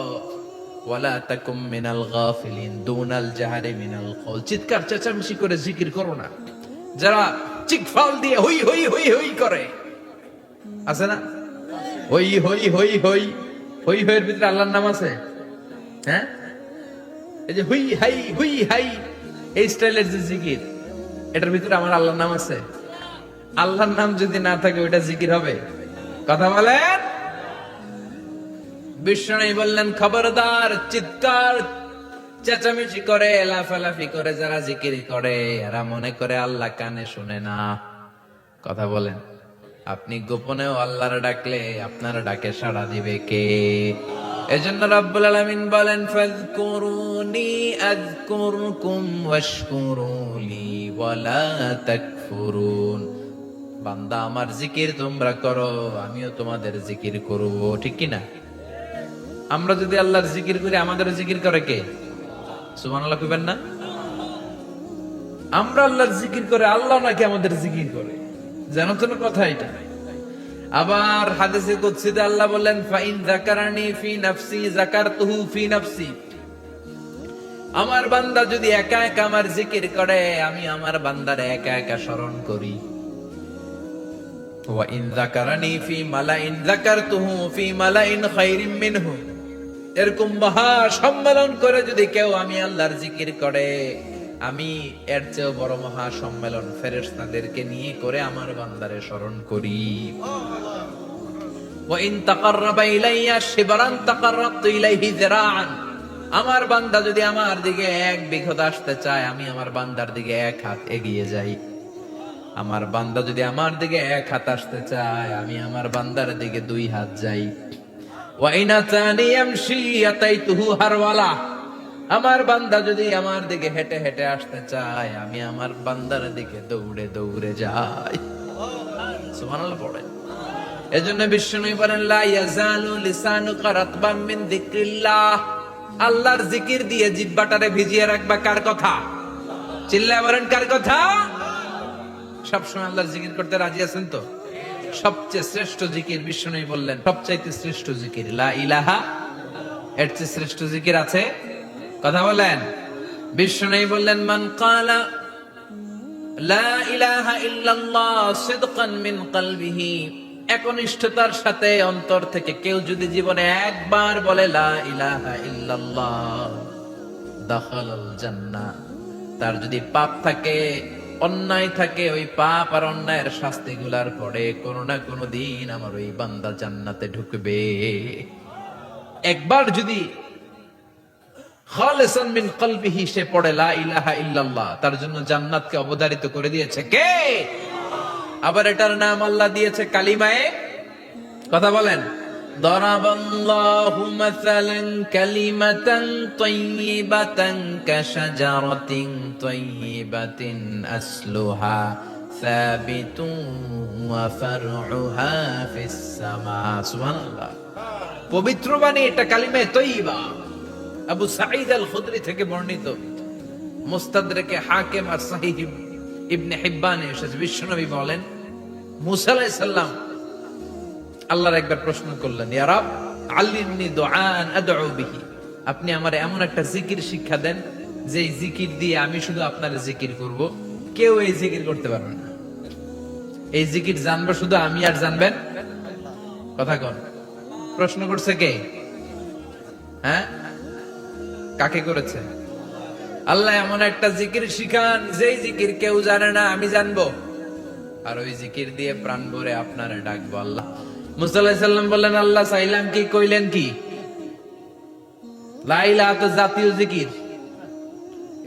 ওয়ালা তাকুম মিনাল গাফিলিন দুনাল জাহারি মিনাল কওল চিৎকার চেঁচামেচি করে জিকির করো না যারা চিকফাল দিয়ে হই হই হই হই করে আছে না হই হই হই হই হই হইয়ের ভিতরে আল্লাহর নাম আছে হ্যাঁ এই যে হুই হাই এই স্টাইলের যে জিকির এটার ভিতরে আমার আল্লাহর নাম আছে আল্লাহর নাম যদি না থাকে ওইটা জিকির হবে কথা বলেন বিষ্ণু বললেন খবরদার চিৎকার চেঁচামেচি করে লাফালাফি করে যারা জিকির করে এরা মনে করে আল্লাহ কানে শুনে না কথা বলেন আপনি গোপনেও আল্লাহর ডাকলে আপনার ডাকে সাড়া দিবে কে এজন্য রব্বুল আলামিন বলেন ফাযকুরুনি আযকুরকুম ওয়াশকুরুলি ওয়ালা তাকফুরুন বান্দা আমার জিকির তোমরা করো আমিও তোমাদের জিকির করব ঠিক কি না আমরা যদি আল্লাহর জিকির করি আমাদের জিকির করে কে সুবহানাল্লাহ কইবেন না আমরা আল্লাহর জিকির করে আল্লাহ নাকি আমাদের জিকির করে জানো তো না কথা এটা আবার হাদিসে কুদসিতে আল্লাহ বলেন ফাইন যাকারানি ফি নাফসি যাকারতুহু ফি নাফসি আমার বান্দা যদি একা একা আমার জিকির করে আমি আমার বান্দারে একা একা স্মরণ করি ওয়া ইন যাকারানি ফি মালাইন যাকারতুহু ফি মালাইন খায়রিম মিনহু এরকম মহা সম্মেলন করে যদি কেউ আমি আল্লাহর জিকির করে আমি এর চেয়ে বড় মহা সম্মেলন ফেরেশতাদেরকে নিয়ে করে আমার বান্দারে স্মরণ করি ওয়া ইন তাকাররাবা ইলাইয়া শিবরান তাকাররাবতু ইলাইহি যিরাআন আমার বান্দা যদি আমার দিকে এক বিঘত আসতে চায় আমি আমার বান্দার দিকে এক হাত এগিয়ে যাই আমার বান্দা যদি আমার দিকে এক হাত আসতে চায় আমি আমার বান্দার দিকে দুই হাত যাই ওয়া ইন আতানি ইয়ামশি আতাইতুহু হারওয়ালা আমার বান্দা যদি আমার দিকে হেঁটে হেঁটে আসতে চায় আমি আমার বান্দার দিকে দৌড়ে দৌড়ে যাই সুবহানাল্লাহ পড়ে এজন্য বিষ্ণু বলেন লা ইয়াজালু লিসানুকা রাতবাম মিন যিকরিল্লাহ, আল্লাহর জিকির দিয়ে জিহ্বাটারে ভিজিয়ে রাখবা। কার কথা? চিল্লায় বলেন কার কথা? সবসময় আল্লাহর জিকির করতে রাজি আছেন তো? সবচেয়ে শ্রেষ্ঠ জিকির বিষ্ণু বললেন, সবচাইতে শ্রেষ্ঠ জিকির লা ইলাহা। এর চেয়ে শ্রেষ্ঠ জিকির আছে? কথা বলেন। বিষ্ণু বললেন মান ক্বালা লা ইলাহা ইল্লাল্লাহ সিদকান মিন কলবিহি, একনিষ্ঠতার সাথে অন্তর থেকে কেউ যদি জীবনে একবার বলে লা ইলাহা ইল্লাল্লাহ দাখালাল জান্নাহ, তার যদি পাপ থাকে, অন্যায় থাকে, ওই পাপ আর অন্যায়ের শাস্তিগুলার পরে কোনো না কোনো দিন আমার ওই বান্দা জান্নাতে ঢুকবে। একবার যদি খালিসান মিন কলবিহি সে পড়ে লা ইলাহা ইল্লাল্লাহ, তার জন্য জান্নাতকে অবধারিত করে দিয়েছে কে? আবার এটার নাম আল্লাহ দিয়েছে কালিমায়ে। কথা বলেন। দারাবাল্লাহু মাসালান কালিমাতান তাইয়িবাতান কাশাজারাতিন তাইয়িবাতিন আসলুহা সাবিতুন ওয়া ফারউহা ফিস সামা। সুবহানাল্লাহ। পবিত্র বাণী এটা কালিমায়ে তাইয়িবা। আবু সাঈদ আল খুদরি থেকে বর্ণিত, মুস্তাদরাকে হাকিম আর সহিহ ইবনে হিব্বানে এসেছে। বিশ্বনবী বলেন মুসা আলাইহিস সালাম আল্লাহর একবার প্রশ্ন করলেন, ইয়া রাব আল্লিমনি দুআন আদউ বিহি, আপনি আমারে এমন একটা জিকির শিক্ষা দেন যে জিকির দিয়ে আমি শুধু আপনার জিকির করব, কেউ এই জিকির করতে পারবে না। এই জিকির জানবো শুধু আমি, আর জানবেন। কথা কোন? প্রশ্ন করছে কে? হ্যাঁ, কাকে করেছে? আল্লাহ এমন একটা জিকির শিখান যেই জিকির কেউ জানে না, আমি জানবো, আর ওই জিকির দিয়ে প্রাণ ভরে আপনারে ডাকবো। আল্লাহ মুসা আলাইহিস সালাম বললেন আল্লাহ চাইলাম কি, কইলেন কি? লা ইলাহা তো জাতীয় জিকির,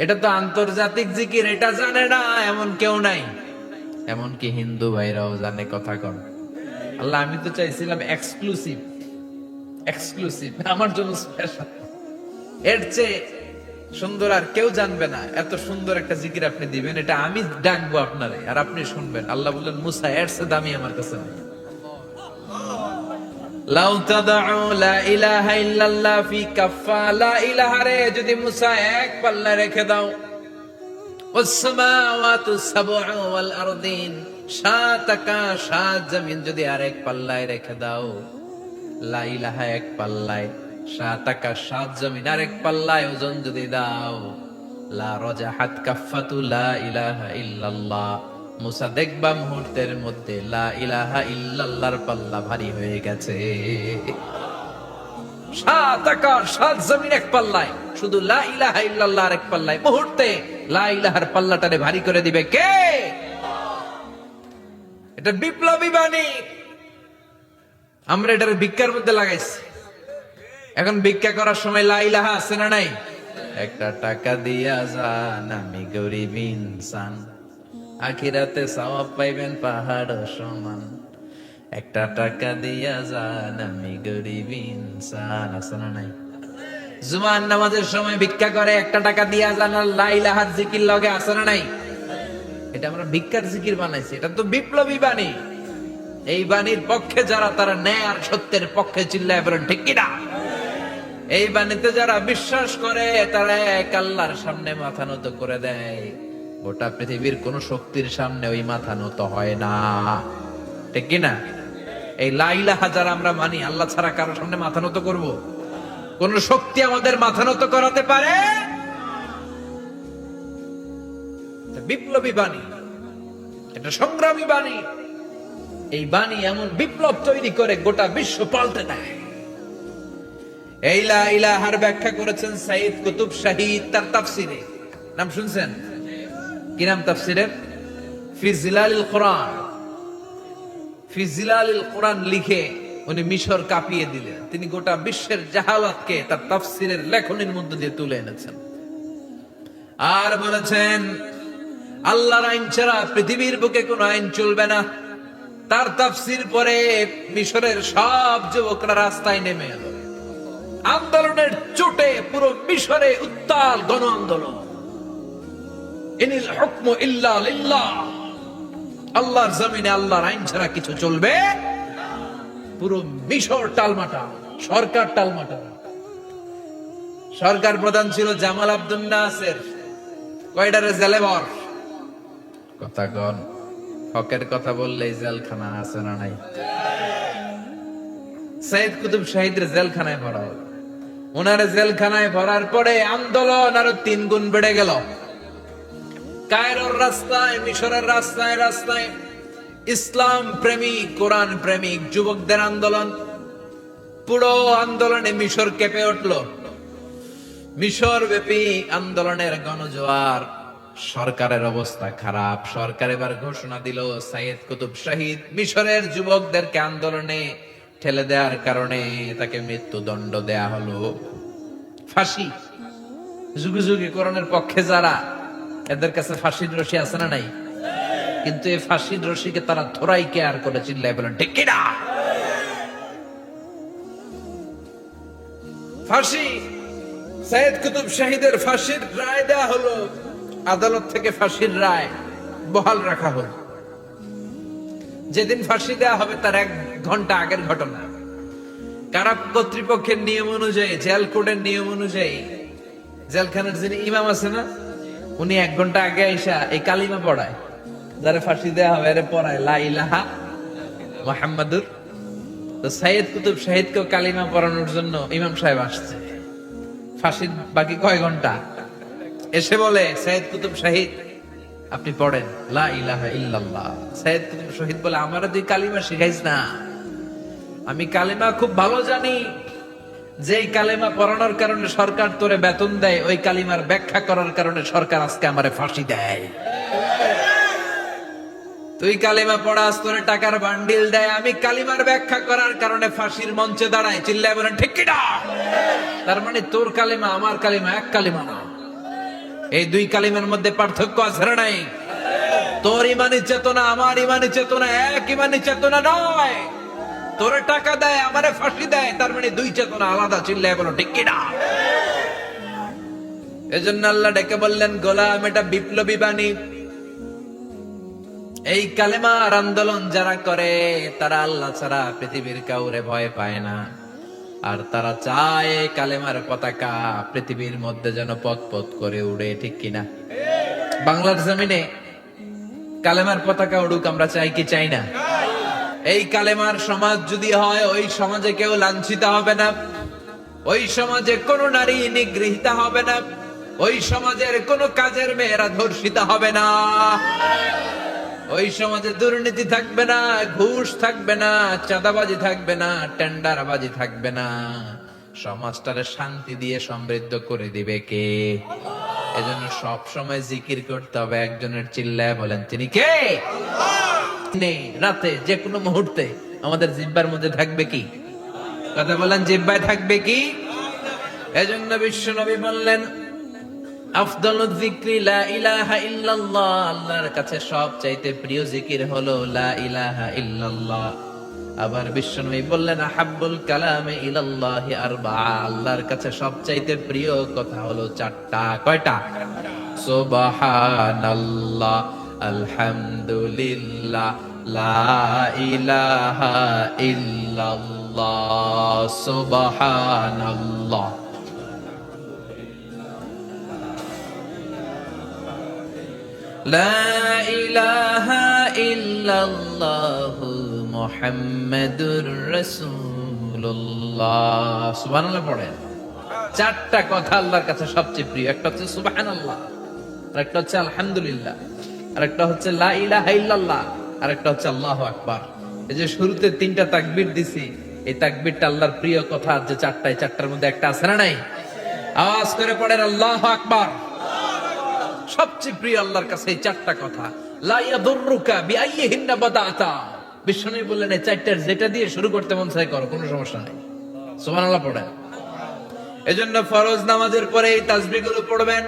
এটা তো আন্তর্জাতিক জিকির, এটা জানে না এমন কেউ নাই, এমনকি হিন্দু ভাইরাও জানে। কথা কন। আল্লাহ আমি তো চাইছিলাম এক্সক্লুসিভ, এক্সক্লুসিভ আমার জন্য স্পেশাল, এর চেয়ে সুন্দর আর কেউ জানবে না। এত সুন্দর একটা জিকির আপনি দিবেন, এটা আমি ডাকবো আপনারে আর আপনি শুনবেন। আল্লাহ বললেন মুসা এর চেয়ে দামি আমার কাছে নেই। লাউ তাদউ লা ইলাহা ইল্লাল্লাহ ফি কাফা, লা ইলাহা রে যদি মুসা এক পাল্লা রেখে দাও, ওয়াস সামাওয়াতু সাবউ ওয়াল আরদিন, সাত আকাশ সাত জমিন যদি আরেক পাল্লায় রেখে দাও, লা ইলাহা এক পাল্লায়, সাত আকাশ সাত জমিন আরেক পাল্লায় ওজন যদি দাও, লা রাজাহাত কাফাতু লা ইলাহা ইল্লাল্লাহ, মুসা দেখবা মুহূর্তের মধ্যে লা ইলাহা ইল্লাল্লাহর পাল্লা ভারী হয়ে গেছে। সাত আকাশ সাত জমিন এক পাল্লায়, শুধু লা ইলাহা ইল্লাল্লাহ এক পাল্লায়, মুহূর্তে লা ইলাহার পাল্লাটারে ভারী করে দিবে কে? এটা বিপ্লবী বাণী। আমরা এটার ভিক্ষার মধ্যে লাগাইছি। এখন ভিক্ষা করার সময় লা ইলাহা আছে না নাই? একটা টাকা দিয়া যান, আমি গরিব ইনসান, আখিরাতে সওয়াব পাইবেন পাহাড় সমান। একটা টাকা দিয়া যান, আমি গরিব ইনসান, আছে না নাই? জুমার নামাজের সময় ভিক্ষা করে একটা টাকা দিয়া যান, আর লা ইলাহার জিকির লগে, আছে না নাই? এটা আমরা ভিক্ষার জিকির বানাইছি। এটা তো বিপ্লবী বাণী। এই বাণীর পক্ষে যারা, তারা ন্যায় আর সত্যের পক্ষে চিল্লায় বলেন ঠিক কিনা? এই বাণীতে যারা বিশ্বাস করে তারা এক আল্লাহর সামনে মাথা নত করে দেয়। গোটা পৃথিবীর কোন শক্তির সামনে ওই মাথা নত হয় না। ঠিক কিনা? এই লা ইলাহা যারা আমরা মানি, আল্লাহ ছাড়া কারোর সামনে মাথা নত করব? কোন শক্তি আমাদের মাথা নত করাতে পারে? বিপ্লবী বাণী, এটা সংগ্রামী বাণী। এই বাণী এমন বিপ্লব তৈরি করে গোটা বিশ্ব পাল্টে দেয়। এই লা ইলাহার ব্যাখ্যা করেছেন সাইয়্যিদ কুতুব শাহীদ তার তাফসিরে। নাম শুনছেন? কি নাম তাফসিরের? ফি জিলালিল কোরআন। ফি জিলালিল কোরআন লিখে উনি মিশর কাঁপিয়ে দিলেন। তিনি গোটা বিশ্বের জাহালাতকে তার তাফসিরের লেখনের মধ্যে দিয়ে তুলে এনেছেন। আর বলেছেন আল্লাহর আইন ছাড়া পৃথিবীর বুকে কোনো আইন চলবে না। তার তাফসির পরে মিশরের সব যুবকরা রাস্তায় নেমে এলো। আন্দোলনের চোটে পুরো মিশরে উত্তাল গণ আন্দোলন। ইনিল হুকমু ইল্লা লিল্লাহ, আল্লাহর জমিনে আল্লাহর আইন ছাড়া কিছু চলবে পুরো মিশর টালমাটা, সরকার টালমাটা। সরকার প্রধান ছিল জামাল আব্দুল নাসের। কয়টারে জেলে ভর, কথা কন, হকের কথা বললেই জেলখানা আছে না নাই? সৈয়দ কুতুব শাহিদের জেলখানায় ভরা হলো। ওনার জেলখানায় ভরার পরে আন্দোলন আরো 3 গুণ বেড়ে গেল। কায়রোর রাস্তায়, মিশরের রাস্তায় রাস্তায় ইসলাম প্রেমিক, কোরআন প্রেমিক যুবকদের আন্দোলন। পুরো আন্দোলনে মিশর কেঁপে উঠল। মিশর ব্যাপী আন্দোলনের গণজোয়ার। সরকারের অবস্থা খারাপ। সরকার এবার ঘোষণা দিল সাইয়েদ কুতুব শাহিদ মিশরের যুবকদেরকে আন্দোলনে ঠেলে দেওয়ার কারণে তাকে মৃত্যুদণ্ড দেয়া হলো, ফাঁসি। যুগে যুগে কোরআনের পক্ষে যারা, এদের কাছে ফাঁসির রশি আছে না নাই? কিন্তু এই ফাঁসির রশিকে তারা থোড়াই কেয়ার করে, চিল্লায় বলেন ঠিক কিনা? ফাঁসি, সাইয়েদ কুতুব শাহিদের ফাঁসির রায় দেয়া হলো। আদালত থেকে ফাঁসির রায় বহাল রাখা হলো। যেদিন ফাঁসি দেয়া হবে তার 1 ঘন্টা আগের ঘটনা। কারা কর্তৃপক্ষের নিয়ম অনুযায়ী, জেল কোডের নিয়ম অনুযায়ী জেলখানার যিনি ইমাম আছে না, উনি 1 ঘন্টা আগে আইসা এই কালিমা পড়ায়। যারা ফাঁসি দেয়া হবে এর পড়ায় লা ইলাহা মুহাম্মাদুর। তো সাইয়েদ কুতুব শাহিদকে কালিমা পড়ানোর জন্য ইমাম সাহেব আসছে। ফাঁসির বাকি কয় ঘন্টা, এসে বলে সাইয়েদ কুতুব শাহিদ আপনি পড়েন লা ইলাহা ইল্লাল্লাহ। সাইয়েদ কুতুব শাহিদ বলে আমারে তুই কালিমা শিখাইস না, আমি কালিমা খুব ভালো জানি। যেই কালিমা পড়ানোর কারণে সরকার তোরে বেতন দেয়, ওই কালিমার ব্যাখ্যা করার কারণে সরকার আজকে আমারে ফাঁসি দেয়। তুই কালিমা পড়াস, তোরে টাকার বান্ডিল দেয়, আমি কালিমার ব্যাখ্যা করার কারণে ফাঁসির মঞ্চে দাঁড়াই। চিল্লায় বলেন ঠিক কিনা? তার মানে তোর কালিমা আমার কালিমা এক কালিমা না, এই 2 কালিমার মধ্যে পার্থক্য আছে না নাই? তোর ইমানি চেতনা আমার ইমানি চেতনা এক ইমানি চেতনা নয়। তোরে টাকা দেয়, আমারে ফাঁসি দেয়, তার মানে 2 চেতনা আলাদা। চিল্লায় বলো ঠিক কিনা? এজন্য আল্লাহ ডেকে বললেন গোলাম, এটা বিপ্লবী বাণী। এই কালেমার আন্দোলন যারা করে তারা আল্লাহ ছাড়া পৃথিবীর কাউরে ভয় পায় না। আর তারা চায় কালেমার পতাকা পৃথিবীর মধ্যে যেন পথ পথ করে উড়ে, ঠিক কিনা? বাংলার জমিনে কালেমার পতাকা উড়ুক, আমরা চাই কি চাই না? এই কালেমার সমাজ যদি হয়, ওই সমাজে কেউ লাঞ্ছিত হবে না, ওই সমাজে কোনো নারী নিগৃহীতা হবে না, ওই সমাজের কোনো কাজের মেয়েরা ধর্ষিত হবে না, ওই সমাজে দুর্নীতি থাকবে না, ঘুষ থাকবে না, চাঁদাবাজি থাকবে না, টেন্ডারবাজি থাকবে না। সমাজটারে শান্তি দিয়ে সমৃদ্ধ করে দিবে কে? এজন্য সব সময় জিকির করতে হবে একজনের। চিল্লায় বলেন তিনি কে? রাতে যে কোনো মুহূর্তে আমাদের জিহ্বার মধ্যে থাকবে কি? কথা বলেন, জিহ্বায় থাকবে কি? এজন্য বিশ্ব নবী বললেন আফদালুয যিকরি লা ইলাহা ইল্লাল্লাহ। আল্লাহর কাছে সবচাইতে প্রিয় জিকির হলো লা ইলাহা ইল্লাল্লাহ। আবার বিশ্বনবী বললেন আহাব্বুল কালামে ইলাল্লাহি আরবাআ। আল্লাহর কাছে সবচাইতে প্রিয় কথা হলো 4টা। কয়টা? সুবহানাল্লাহ, আলহামদুলিল্লাহ, লা ইলাহা ইল্লাল্লাহ, সুবহানাল্লাহ। লা ইলাহা ইল্লাল্লাহু মুহাম্মাদুর রাসূলুল্লাহ। সুবহানাল্লাহ পড়েন। 4টা কথা আল্লাহর কাছে সবচেয়ে প্রিয়। একটা হচ্ছে সুবহানাল্লাহ, আর একটা হচ্ছে আলহামদুলিল্লাহ, আর একটা হচ্ছে লা ইলাহা ইল্লাল্লাহ, আর একটা হচ্ছে আল্লাহু আকবার। এই যে শুরুতে 3টা তাকবীর দিছি, এই তাকবীরটা আল্লাহর প্রিয় কথা যে 4টায়, 4টার মধ্যে একটা আছে না নাই? আওয়াজ করে পড়েন আল্লাহু আকবার। সবচেয়ে প্রিয় আল্লাহর কাছে এই 4টা কথা। লা ইয়াদুররুকা বিআইয়িহিন্না বাদাতা। বিশ্বনবী বললেন এই 4টার যেটা দিয়ে শুরু করতে মন চায় করো, কোনো সমস্যা নাই। সুবহানাল্লাহ পড়েন। এজন্য ফরজ নামাজের পরে এই তাসবিহগুলো পড়বেন।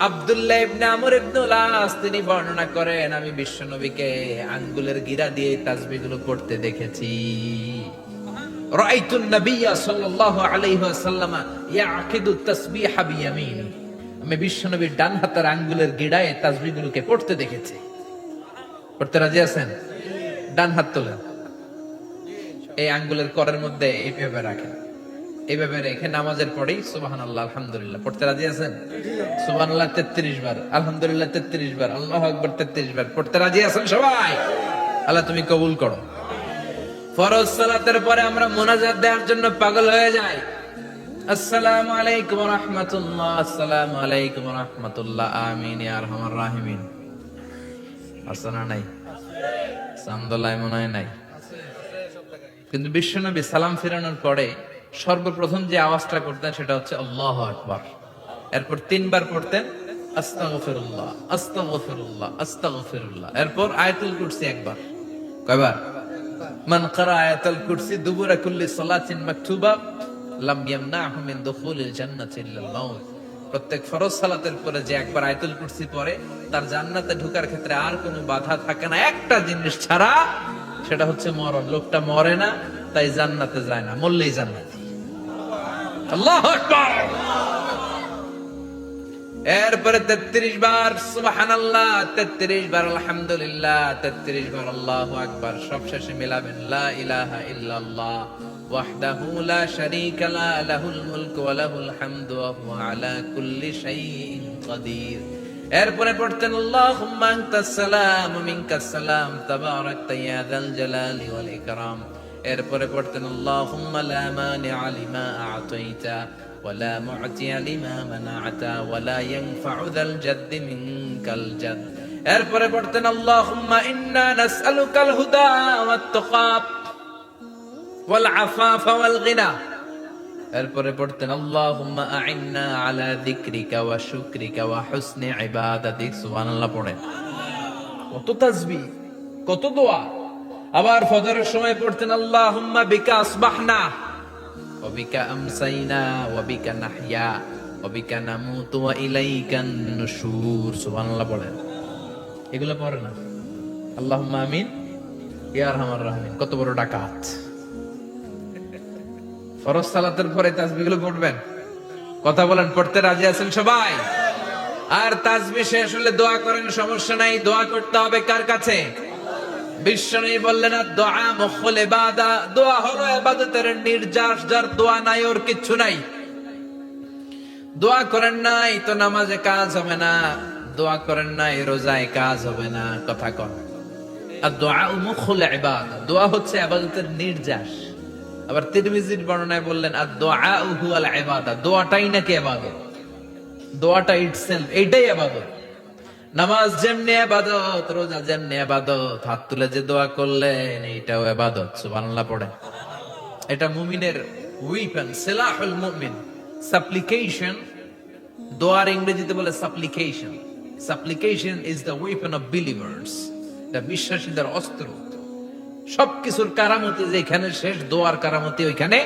আব্দুল্লাহ ইবনে আমর ইবনে আস তিনি বর্ণনা করেন আমি বিশ্বনবীকে আঙ্গুলের গিরা দিয়ে এই তাসবিহগুলো পড়তে দেখেছি। রাআইতুন নাবিয়্যা সাল্লাল্লাহু আলাইহি ওয়াসাল্লাম ইয়াকিদু তাসবিহা বিয়ামিনি। আমি বিশ্বনবীর ডান হাতের আঙ্গুলের গিরায় তাসবিহগুলোকে পড়তে দেখেছি। পড়তে রাজি আছেন? ডান হাত তোলেন। এই আঙ্গুলের করের মধ্যে এইভাবে রাখেন, এইভাবে রেখে নামাজের পরেই সুবহানাল্লাহ আলহামদুলিল্লাহ পড়তে রাজি আছেন? সুবহানাল্লাহ 33 বার, আলহামদুলিল্লাহ 33 বার, আল্লাহু আকবার 33 বার পড়তে রাজি আছেন সবাই? আল্লাহ তুমি কবুল করো। ফরজ সালাতের পরে আমরা মুনাজাত দেওয়ার জন্য পাগল হয়ে যাই। আসসালামু আলাইকুম ওয়া রাহমাতুল্লাহ, আসসালামু আলাইকুম ওয়া রাহমাতুল্লাহ, আমিন ইয়া আরহামার রাহিমিন। আসনা নাই? সামদুল্লাহ মনে হয় নাই। কিন্তু বিশ্বনবী সালাম ফিরানোর পরে সর্বপ্রথম যে আওয়াজটা করতেন সেটা হচ্ছে আল্লাহু আকবার। এরপর 3 বার পড়তেন আস্তাগফিরুল্লাহ, আস্তাগফিরুল্লাহ, আস্তাগফিরুল্লাহ। এরপর আয়াতুল কুরসি একবার। কয়বার? মান ক্বারা আয়াতুল কুরসি দুবুরা কুল্লি সালাতিন মাকতুবা লাম ইয়ামনাহু মিন দুখুলিল জান্নাতি ইল্লাল মাউত। প্রত্যেক ফরজ সালাতের পরে যে একবার আয়াতুল কুরসি পড়ে তার জান্নাতে ঢোকার ক্ষেত্রে আর কোনো বাধা থাকে না, একটা জিনিস ছাড়া, সেটা হচ্ছে মরণ। লোকটা মরে না তাই জান্নাতে যায় না, মরলেই জান্নাতি। আল্লাহু আকবার। এরপরে 33 বার সুবহানাল্লাহ, 33 বার আলহামদুলিল্লাহ, 33 বার আল্লাহু আকবার। সবশেষে মিলাবেন লা ইলাহা ইল্লাল্লাহ ওয়াহদাহু লা শারীকা লা লাহুল মুলকু ওয়া লাহুল হামদু ওয়া হুয়া আলা কুল্লি শাইইন কাদির। এরপরে পড়তেন আল্লাহুম্মা আনতাস সালাম ওয়া মিনকাস সালাম তাবারাকতা ইয়া যাল জালালি ওয়াল ইকরাম। এরপরে পড়তেন আল্লাহুম্মা লা মানিআ লিমা আ'তাইতা ওয়া লা মু'তিয়া লিমা মানা'তা ওয়া লা ইয়ানফা'ু যাল জাদ্দি মিনকাল জাদ। এরপরে পড়তেন আল্লাহুম্মা ইন্না নাসআলুকাল হুদা ওয়াত তাকা ওয়াল আফাফা ওয়াল গিনা। এরপরে পড়তেন আল্লাহুম্মা আ'ইন্না আলা যিকরিকা ওয়া শুকরিকা ওয়া হুসনি ইবাদাতিক। সুবহানাল্লাহ পড়েন। কত তাসবিহ, কত দোয়া। আবার ফজরের সময় পড়তেন আল্লাহুম্মা বিকা আসবাহনা ওয়া বিকা আমসাইনা ওয়া বিকা নাহইয়া ওয়া বিকা নামুতু ওয়া ইলাইকান নুশুর। সুবহানাল্লাহ পড়েন। এগুলো পড়ে না? আল্লাহুম্মা আমিন ইয়া আরহামার রাহিমিন। কত বড় ডাকাত। ফরজ সালাতের পরে তাসবিহগুলো পড়বেন। কথা বলেন, পড়তে রাজি আছেন সবাই? আর তাসবিহ শেষ হলে দোয়া করেন, সমস্যা নাই। দোয়া করতে হবে কার কাছে? বিশ্বনবী বললেন দোয়া মুখুল ইবাদা, দোয়া হলো ইবাদতের নির্যাস। যার দোয়া নাই ওর কিচ্ছু নাই। দোয়া করেন নাই তো নামাজে কাজ হবে না, দোয়া করেন নাই রোজায় কাজ হবে না। কথা কন। আর দোয়া মুখুল ইবাদা, দোয়া হচ্ছে ইবাদতের নির্যাস। আবার তিরমিজির বর্ণনায় বললেন আর দোয়া হুয়াল ইবাদা, দোয়াটাই নাকি ইবাদত। দোয়াটা ইটসেলফ, এইটাই ইবাদত। নামাজ যেমনি ইবাদত, রোজা যেমনি ইবাদত, হাত তুলে যে দোয়া করলেন এইটাও ইবাদত। সুবহানাল্লাহ পড়ে। এটা মুমিনের ওয়েপন, সিলাহুল মুমিন। সাপ্লিকেশন, দোয়ার ইংরেজিতে বলে সাপ্লিকেশন। সাপ্লিকেশন is the weapon of believers. এটা বিশ্বাসীদের অস্ত্র। সবকিছুর কারামতি যেখানে শেষ, দোয়ার কারামতি ওইখানে